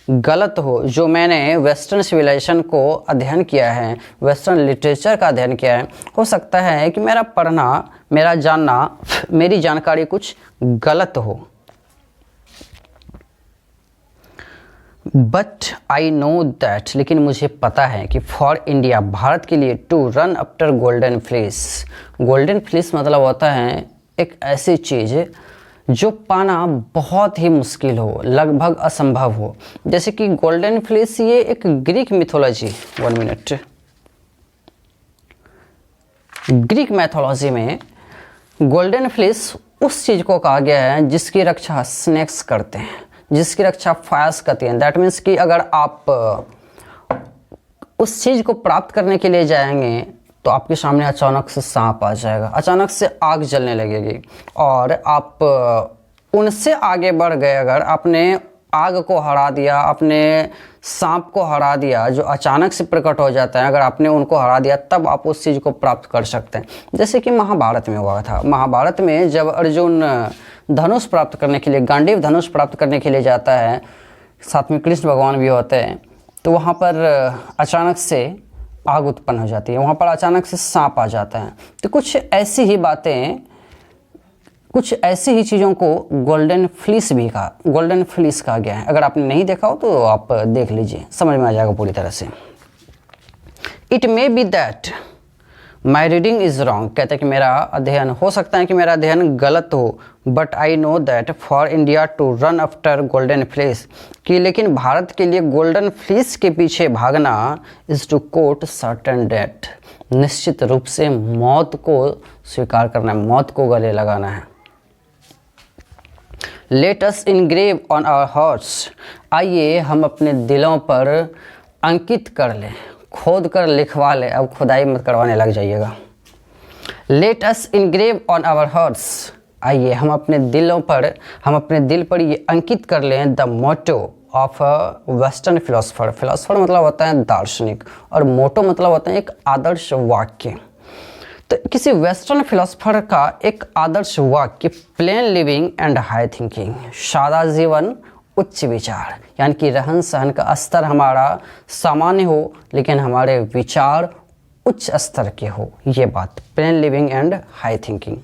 गलत हो। जो मैंने वेस्टर्न सिविलाइजेशन को अध्ययन किया है, वेस्टर्न लिटरेचर का अध्ययन किया है, हो सकता है कि मेरा पढ़ना, मेरा जानना, मेरी जानकारी कुछ गलत हो। बट आई नो दैट, लेकिन मुझे पता है कि फॉर इंडिया, भारत के लिए, to run after golden fleece, golden fleece मतलब होता है एक ऐसी चीज़ जो पाना बहुत ही मुश्किल हो, लगभग असंभव हो। जैसे कि गोल्डन फ्लीस, ये एक Greek mythology, 1 minute, Greek mythology में गोल्डन फ्लीस उस चीज़ को कहा गया है जिसकी रक्षा स्नेक्स करते हैं, जिसकी रक्षा फायर्स करती हैं। दैट मीन्स कि अगर आप उस चीज़ को प्राप्त करने के लिए जाएंगे तो आपके सामने अचानक से सांप आ जाएगा, अचानक से आग जलने लगेगी, और आप उनसे आगे बढ़ गए, अगर आपने आग को हरा दिया, आपने सांप को हरा दिया जो अचानक से प्रकट हो जाता है, अगर आपने उनको हरा दिया तब आप उस चीज़ को प्राप्त कर सकते हैं। जैसे कि महाभारत में हुआ था। महाभारत में जब अर्जुन धनुष प्राप्त करने के लिए, गांडीव धनुष प्राप्त करने के लिए जाता है, साथ में कृष्ण भगवान भी होते हैं, तो वहाँ पर अचानक से आग उत्पन्न हो जाती है, वहाँ पर अचानक से सांप आ जाता है। तो कुछ ऐसी ही बातें, कुछ ऐसी ही चीज़ों को गोल्डन फ्लीस कहा गया है। अगर आपने नहीं देखा हो तो आप देख लीजिए, समझ में आ जाएगा पूरी तरह से। It may be that my reading is wrong, कहते हैं कि मेरा अध्ययन, हो सकता है कि मेरा अध्ययन गलत हो, but I know that for India to run after golden fleece, कि लेकिन भारत के लिए गोल्डन फ्लीस के पीछे भागना is to court certain death, निश्चित रूप से मौत को स्वीकार करना है, मौत को गले लगाना है। Let us engrave on our hearts, आइए हम अपने दिलों पर अंकित कर लें, खोद कर लिखवा लें, अब खुदाई मत करवाने लग जाइएगा। Let us engrave on our hearts, आइए हम अपने दिलों पर, हम अपने दिल पर ये अंकित कर लें the motto of a western philosopher, philosopher मतलब होता है दार्शनिक, और मोटो मतलब होता है एक आदर्श वाक्य। तो किसी वेस्टर्न फिलोसफर का एक आदर्श वाक्य, plane living and high thinking, सादा जीवन उच्च विचार, यानी कि रहन सहन का स्तर हमारा सामान्य हो लेकिन हमारे विचार उच्च स्तर के हो, ये बात, plane living and high thinking.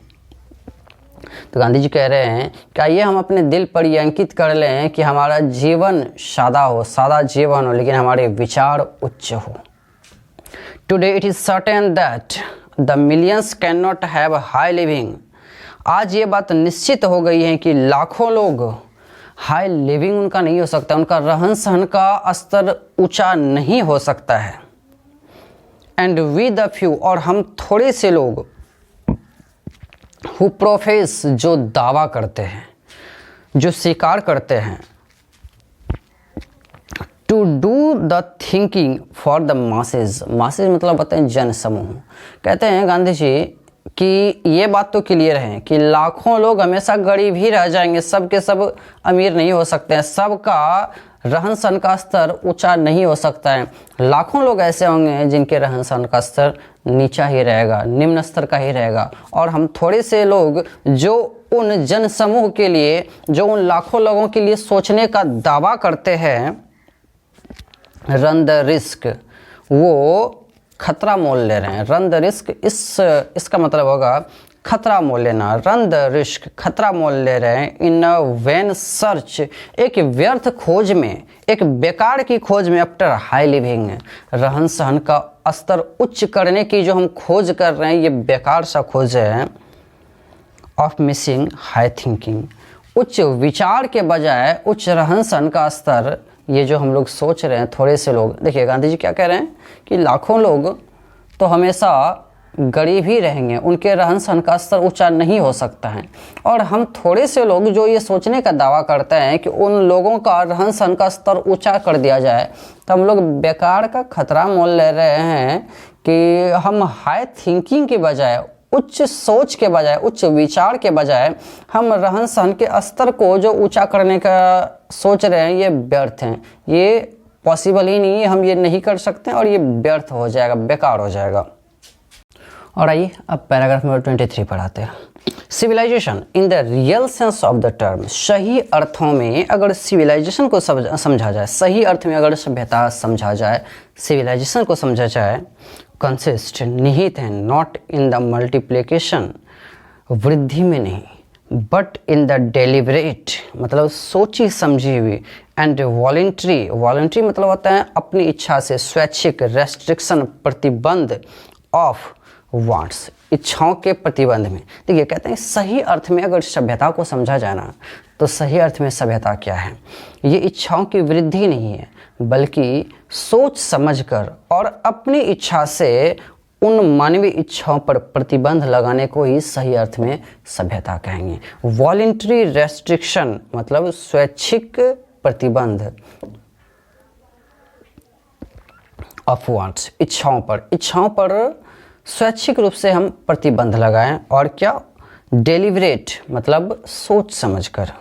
तो गांधी जी कह रहे हैं कि आइए हम अपने दिल पर ये अंकित कर लें कि हमारा जीवन सादा हो, सादा जीवन हो, लेकिन हमारे विचार उच्च हो। Today it is certain that the millions can not have high living, आज ये बात निश्चित हो गई है कि लाखों लोग हाई लिविंग उनका नहीं हो सकता, उनका रहन सहन का स्तर ऊंचा नहीं हो सकता है। एंड वी द फ्यू, और हम थोड़े से लोग, हु प्रोफेस, जो दावा करते हैं, जो स्वीकार करते हैं, to do the thinking for the masses, masses मतलब होते हैं जन समूह। कहते हैं गांधी जी कि ये बात तो क्लियर है कि लाखों लोग हमेशा गरीब ही रह जाएंगे, सब के सब अमीर नहीं हो सकते हैं, सबका रहन सहन का स्तर ऊंचा नहीं हो सकता है। लाखों लोग ऐसे होंगे जिनके रहन सहन का स्तर नीचा ही रहेगा, निम्न स्तर का ही रहेगा, और हम थोड़े से लोग जो उन जन समूह के लिए, जो उन लाखों लोगों के लिए सोचने का दावा करते हैं, रन द रिस्क, वो खतरा मोल ले रहे हैं। रन द रिस्क, इसका मतलब होगा खतरा मोल लेना, रन द रिस्क, खतरा मोल ले रहे हैं। इन अ वैन सर्च, एक व्यर्थ खोज में, एक बेकार की खोज में, आफ्टर हाई लिविंग, रहन सहन का स्तर उच्च करने की जो हम खोज कर रहे हैं, ये बेकार सा खोज है। ऑफ मिसिंग हाई थिंकिंग, उच्च विचार के बजाय उच्च रहन सहन का स्तर, ये जो हम लोग सोच रहे हैं, थोड़े से लोग, देखिए गांधी जी क्या कह रहे हैं कि लाखों लोग तो हमेशा गरीब ही रहेंगे, उनके रहन सहन का स्तर ऊंचा नहीं हो सकता है, और हम थोड़े से लोग जो ये सोचने का दावा करते हैं कि उन लोगों का रहन सहन का स्तर ऊंचा कर दिया जाए, तो हम लोग बेकार का खतरा मोल ले रहे हैं कि हम हाई थिंकिंग के बजाय, उच्च सोच के बजाय, उच्च विचार के बजाय हम रहन सहन के स्तर को जो ऊंचा करने का सोच रहे हैं, ये व्यर्थ हैं, ये पॉसिबल ही नहीं है, हम ये नहीं कर सकते और ये व्यर्थ हो जाएगा, बेकार हो जाएगा। और आइए अब पैराग्राफ नंबर 23 पढ़ाते हैं। Civilization in the real sense of the term, सही अर्थों में अगर सिविलाइजेशन को समझा जाए, सही अर्थ में अगर सभ्यता समझा जाए, सिविलाइजेशन को समझा जाए, कंसिस्ट, निहित है, नॉट इन द मल्टीप्लिकेशन, वृद्धि में नहीं, बट इन द डेलिबरेट, मतलब सोची समझी हुई, एंड वॉलेंट्री, वॉलेंट्री मतलब होता है अपनी इच्छा से, स्वैच्छिक, रेस्ट्रिक्शन, प्रतिबंध, ऑफ वांट्स, इच्छाओं के प्रतिबंध में। देखिए कहते हैं सही अर्थ में अगर सभ्यता को समझा जाए ना, तो सही अर्थ में सभ्यता क्या है, ये इच्छाओं की वृद्धि नहीं है, बल्कि सोच समझकर और अपनी इच्छा से उन मानवीय इच्छाओं पर प्रतिबंध लगाने को ही सही अर्थ में सभ्यता कहेंगे। वॉलेंट्री रेस्ट्रिक्शन मतलब स्वैच्छिक प्रतिबंध, ऑफ वांट्स, इच्छाओं पर स्वैच्छिक रूप से हम प्रतिबंध लगाएं, और क्या, डेलिबरेट मतलब सोच समझकर।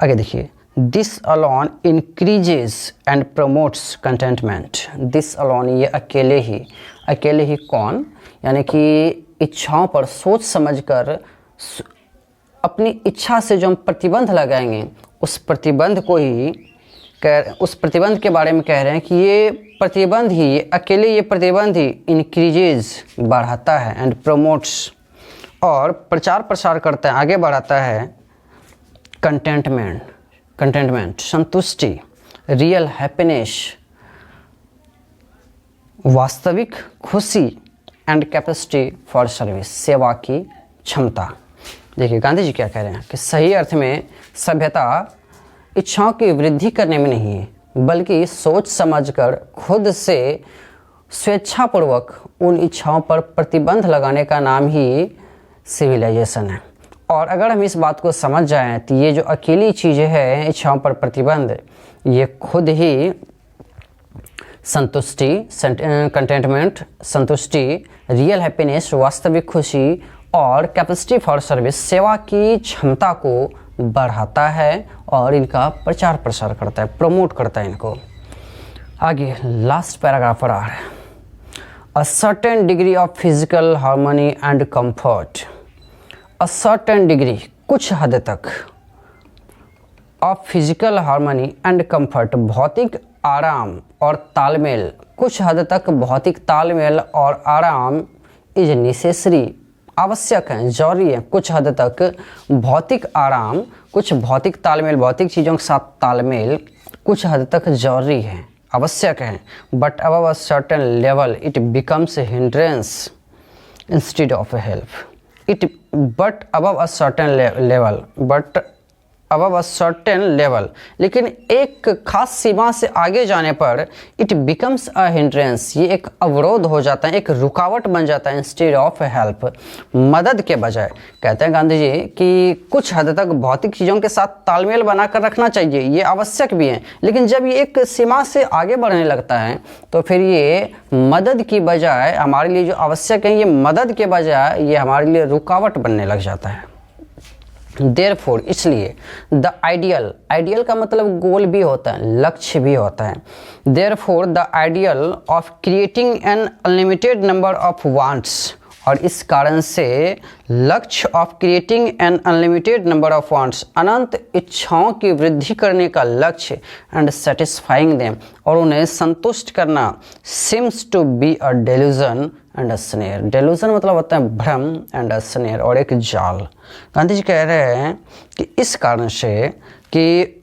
आगे देखिए, this alone increases and promotes contentment, this alone ये अकेले ही कौन, यानी कि इच्छाओं पर सोच समझकर अपनी इच्छा से जो हम प्रतिबंध लगाएंगे, उस प्रतिबंध के बारे में कह रहे हैं कि ये प्रतिबंध ही, ये अकेले ये प्रतिबंध ही इंक्रीजेज बढ़ाता है, एंड प्रमोट्स और प्रचार प्रसार करता है, आगे बढ़ाता है, कंटेंटमेंट संतुष्टि, रियल हैप्पीनेस वास्तविक खुशी, एंड कैपेसिटी फॉर सर्विस, सेवा की क्षमता। देखिए गांधी जी क्या कह रहे हैं कि सही अर्थ में सभ्यता इच्छाओं की वृद्धि करने में नहीं है, बल्कि सोच समझकर खुद से स्वेच्छापूर्वक उन इच्छाओं पर प्रतिबंध लगाने का नाम ही सिविलाइजेशन है। और अगर हम इस बात को समझ जाएं तो ये जो अकेली चीज़ें हैं, इच्छाओं पर प्रतिबंध, ये खुद ही संतुष्टि, कंटेंटमेंट, संतुष्टि, रियल हैप्पीनेस, वास्तविक खुशी और कैपेसिटी फॉर सर्विस, सेवा की क्षमता को बढ़ाता है और इनका प्रचार प्रसार करता है, प्रमोट करता है इनको। आगे लास्ट पैराग्राफ पर आ रहा है, a certain degree of physical harmony and comfort, a certain degree, कुछ हद तक, of physical harmony and comfort, भौतिक आराम और तालमेल, कुछ हद तक भौतिक तालमेल और आराम, इज नेसेसरी, आवश्यक हैं, जरूरी है, कुछ हद तक भौतिक आराम, कुछ भौतिक तालमेल, भौतिक चीज़ों के साथ तालमेल कुछ हद तक जरूरी है, आवश्यक है। But above a certain level it becomes a hindrance instead of A help. It but above a certain level, but above a certain level, लेकिन एक खास सीमा से आगे जाने पर इट बिकम्स अ हिंड्रेंस, ये एक अवरोध हो जाता है, एक रुकावट बन जाता है, इंस्टेड ऑफ हेल्प, मदद के बजाय। कहते हैं गांधी जी कि कुछ हद तक भौतिक चीज़ों के साथ तालमेल बनाकर रखना चाहिए, ये आवश्यक भी है, लेकिन जब ये एक सीमा से आगे बढ़ने लगता है तो फिर ये मदद की बजाय, हमारे लिए जो आवश्यक है, ये मदद के बजाय ये हमारे लिए रुकावट बनने लग जाता है। देयरफॉर, इसलिए, द आइडियल, आइडियल का मतलब गोल भी होता है, लक्ष्य भी होता है। Therefore the ideal of creating an unlimited number of wants, और इस कारण से लक्ष्य of creating an unlimited number of wants, अनंत इच्छाओं की वृद्धि करने का लक्ष्य, एंड सेटिस्फाइंग देम, और उन्हें संतुष्ट करना, seems to be a delusion and a snare. Delusion मतलब होता है भ्रम, एंड अ स्नेयर, और एक जाल। गांधी जी कह रहे हैं कि इस कारण से कि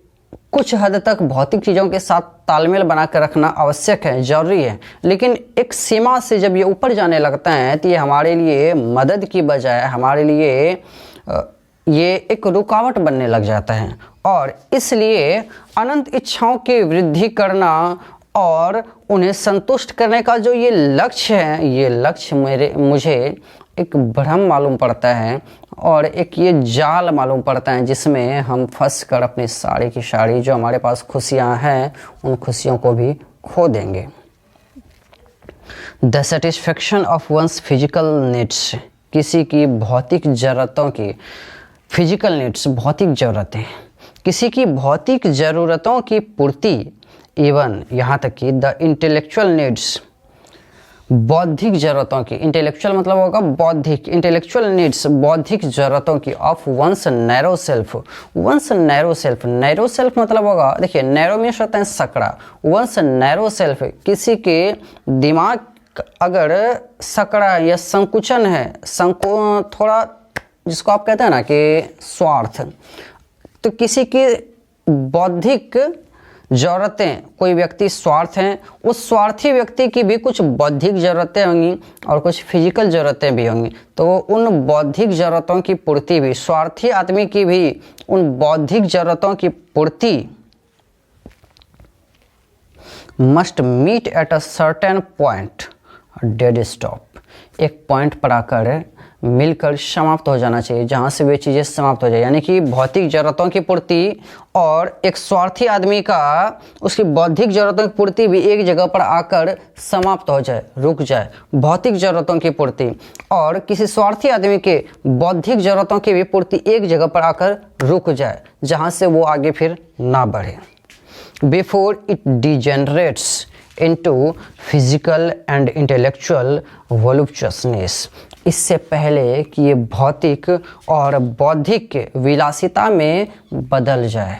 कुछ हद तक भौतिक चीज़ों के साथ तालमेल बनाकर रखना आवश्यक है, जरूरी है, लेकिन एक सीमा से जब ये ऊपर जाने लगता है तो ये हमारे लिए मदद की बजाय हमारे लिए ये एक रुकावट बनने लग जाता है। और इसलिए अनंत इच्छाओं की वृद्धि करना और उन्हें संतुष्ट करने का जो ये लक्ष्य है, ये लक्ष्य मुझे एक भ्रम मालूम पड़ता है और एक ये जाल मालूम पड़ता है जिसमें हम फंस कर अपनी सारी की सारी जो हमारे पास खुशियां हैं उन खुशियों को भी खो देंगे। The satisfaction of one's physical needs, किसी की भौतिक ज़रूरतों की, फिजिकल नीड्स भौतिक ज़रूरतें, किसी की भौतिक ज़रूरतों की पूर्ति, इवन यहाँ तक कि द इंटेलेक्चुअल नीड्स, बौद्धिक ज़रूरतों की, इंटेलेक्चुअल मतलब होगा बौद्धिक, इंटेलेक्चुअल नीड्स बौद्धिक ज़रूरतों की, of one's narrow self, one's narrow self, narrow self मतलब होगा, देखिए नैरो मीन्स होता है सकड़ा, वंस नैरो सेल्फ, किसी के दिमाग अगर सकड़ा या संकुचन है, थोड़ा जिसको आप कहते हैं ना कि स्वार्थ, तो किसी की बौद्धिक ज़रूरतें, कोई व्यक्ति स्वार्थ हैं, उस स्वार्थी व्यक्ति की भी कुछ बौद्धिक ज़रूरतें होंगी और कुछ फिजिकल ज़रूरतें भी होंगी। तो उन बौद्धिक ज़रूरतों की पूर्ति भी, स्वार्थी आदमी की भी उन बौद्धिक ज़रूरतों की पूर्ति must meet at a certain point, dead stop, एक पॉइंट पर आकर मिलकर समाप्त हो जाना चाहिए, जहाँ से वे चीज़ें समाप्त हो जाए। यानी कि भौतिक ज़रूरतों की पूर्ति और एक स्वार्थी आदमी का उसकी बौद्धिक ज़रूरतों की पूर्ति भी एक जगह पर आकर समाप्त हो जाए, रुक जाए। भौतिक ज़रूरतों की पूर्ति और किसी स्वार्थी आदमी के बौद्धिक ज़रूरतों की भी पूर्ति एक जगह पर आकर रुक जाए, जहाँ से वो आगे फिर ना बढ़े। Before it degenerates into physical and intellectual voluptuousness, इससे पहले कि ये भौतिक और बौद्धिक विलासिता में बदल जाए।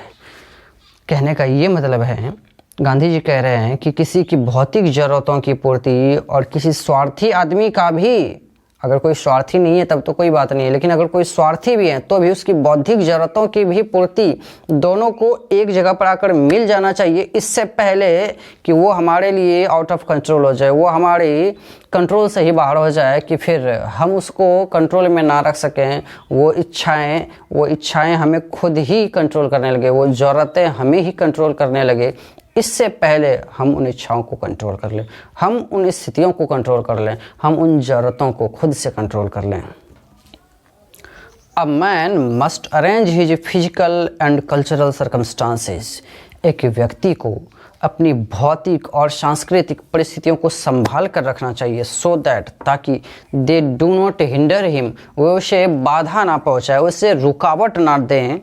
कहने का ये मतलब है, गांधी जी कह रहे हैं कि किसी की भौतिक ज़रूरतों की पूर्ति और किसी स्वार्थी आदमी का भी अगर कोई स्वार्थी नहीं है तब तो कोई बात नहीं है, लेकिन अगर कोई स्वार्थी भी है तो भी उसकी बौद्धिक ज़रूरतों की भी पूर्ति दोनों को एक जगह पर आकर मिल जाना चाहिए, इससे पहले कि वो हमारे लिए आउट ऑफ कंट्रोल हो जाए, वो हमारी कंट्रोल से ही बाहर हो जाए कि फिर हम उसको कंट्रोल में ना रख सकें। वो इच्छाएं हमें खुद ही कंट्रोल करने लगे, वो ज़रूरतें हमें ही कंट्रोल करने लगे। इससे पहले हम उन इच्छाओं को कंट्रोल कर लें, हम उन स्थितियों को कंट्रोल कर लें, हम उन ज़रूरतों को खुद से कंट्रोल कर लें। A man must arrange his physical and cultural circumstances. एक व्यक्ति को अपनी भौतिक और सांस्कृतिक परिस्थितियों को संभाल कर रखना चाहिए, सो दैट, ताकि they do not hinder him, वो उसे बाधा ना पहुँचाए, उसे रुकावट ना दें,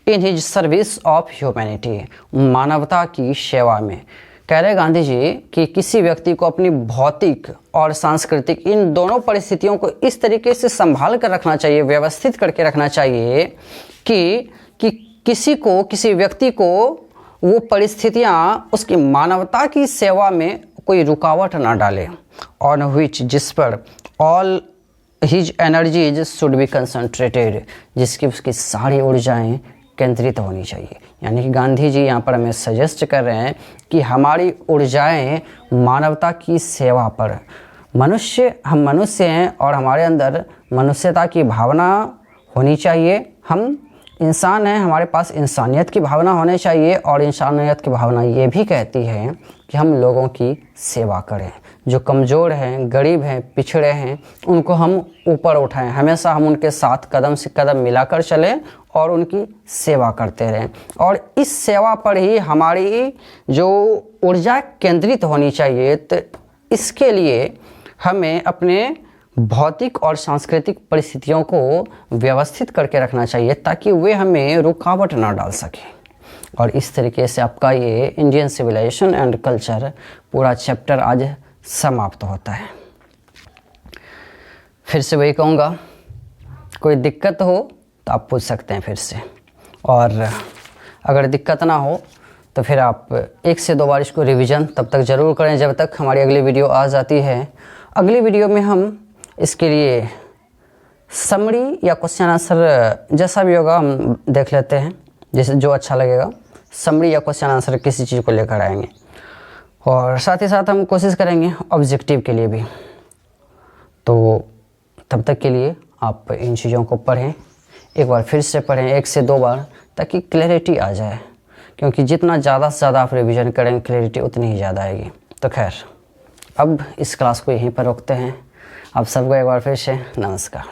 in his service of humanity, मानवता की सेवा में। कह रहे गांधी जी कि किसी व्यक्ति को अपनी भौतिक और सांस्कृतिक इन दोनों परिस्थितियों को इस तरीके से संभाल कर रखना चाहिए, व्यवस्थित करके रखना चाहिए कि किसी व्यक्ति को वो परिस्थितियाँ उसकी मानवता की सेवा में कोई रुकावट ना डाले। ऑन व्हिच, जिस पर all his energies should be concentrated, जिसकी उसकी सारी ऊर्जाएँ केंद्रित होनी चाहिए। यानी कि गांधी जी यहाँ पर हमें सजेस्ट कर रहे हैं कि हमारी ऊर्जाएं मानवता की सेवा पर, हम मनुष्य हैं और हमारे अंदर मनुष्यता की भावना होनी चाहिए। हम इंसान हैं, हमारे पास इंसानियत की भावना होनी चाहिए, और इंसानियत की भावना ये भी कहती है कि हम लोगों की सेवा करें, जो कमज़ोर हैं, गरीब हैं, पिछड़े हैं, उनको हम ऊपर उठाएं, हमेशा हम उनके साथ कदम से कदम मिलाकर चलें और उनकी सेवा करते रहें। और इस सेवा पर ही हमारी जो ऊर्जा केंद्रित होनी चाहिए। तो इसके लिए हमें अपने भौतिक और सांस्कृतिक परिस्थितियों को व्यवस्थित करके रखना चाहिए, ताकि वे हमें रुकावट ना डाल सकें। और इस तरीके से आपका ये इंडियन सिविलाइजेशन एंड कल्चर पूरा चैप्टर आज समाप्त होता है। फिर से वही कहूँगा, कोई दिक्कत हो तो आप पूछ सकते हैं फिर से, और अगर दिक्कत ना हो तो फिर आप 1 से 2 बार इसको रिवीजन तब तक ज़रूर करें जब तक हमारी अगली वीडियो आ जाती है। अगली वीडियो में हम इसके लिए समरी या क्वेश्चन आंसर जैसा भी होगा हम देख लेते हैं, जैसे जो अच्छा लगेगा। समरी या क्वेश्चन आंसर किसी चीज़ को लेकर आएंगे, और साथ ही साथ हम कोशिश करेंगे ऑब्जेक्टिव के लिए भी। तो तब तक के लिए आप इन चीज़ों को पढ़ें, एक बार फिर से पढ़ें 1 से 2 बार, ताकि क्लैरिटी आ जाए, क्योंकि जितना ज़्यादा से ज़्यादा आप रिवीजन करेंगे क्लैरिटी उतनी ही ज़्यादा आएगी। तो खैर, अब इस क्लास को यहीं पर रोकते हैं। आप सबको एक बार फिर से नमस्कार।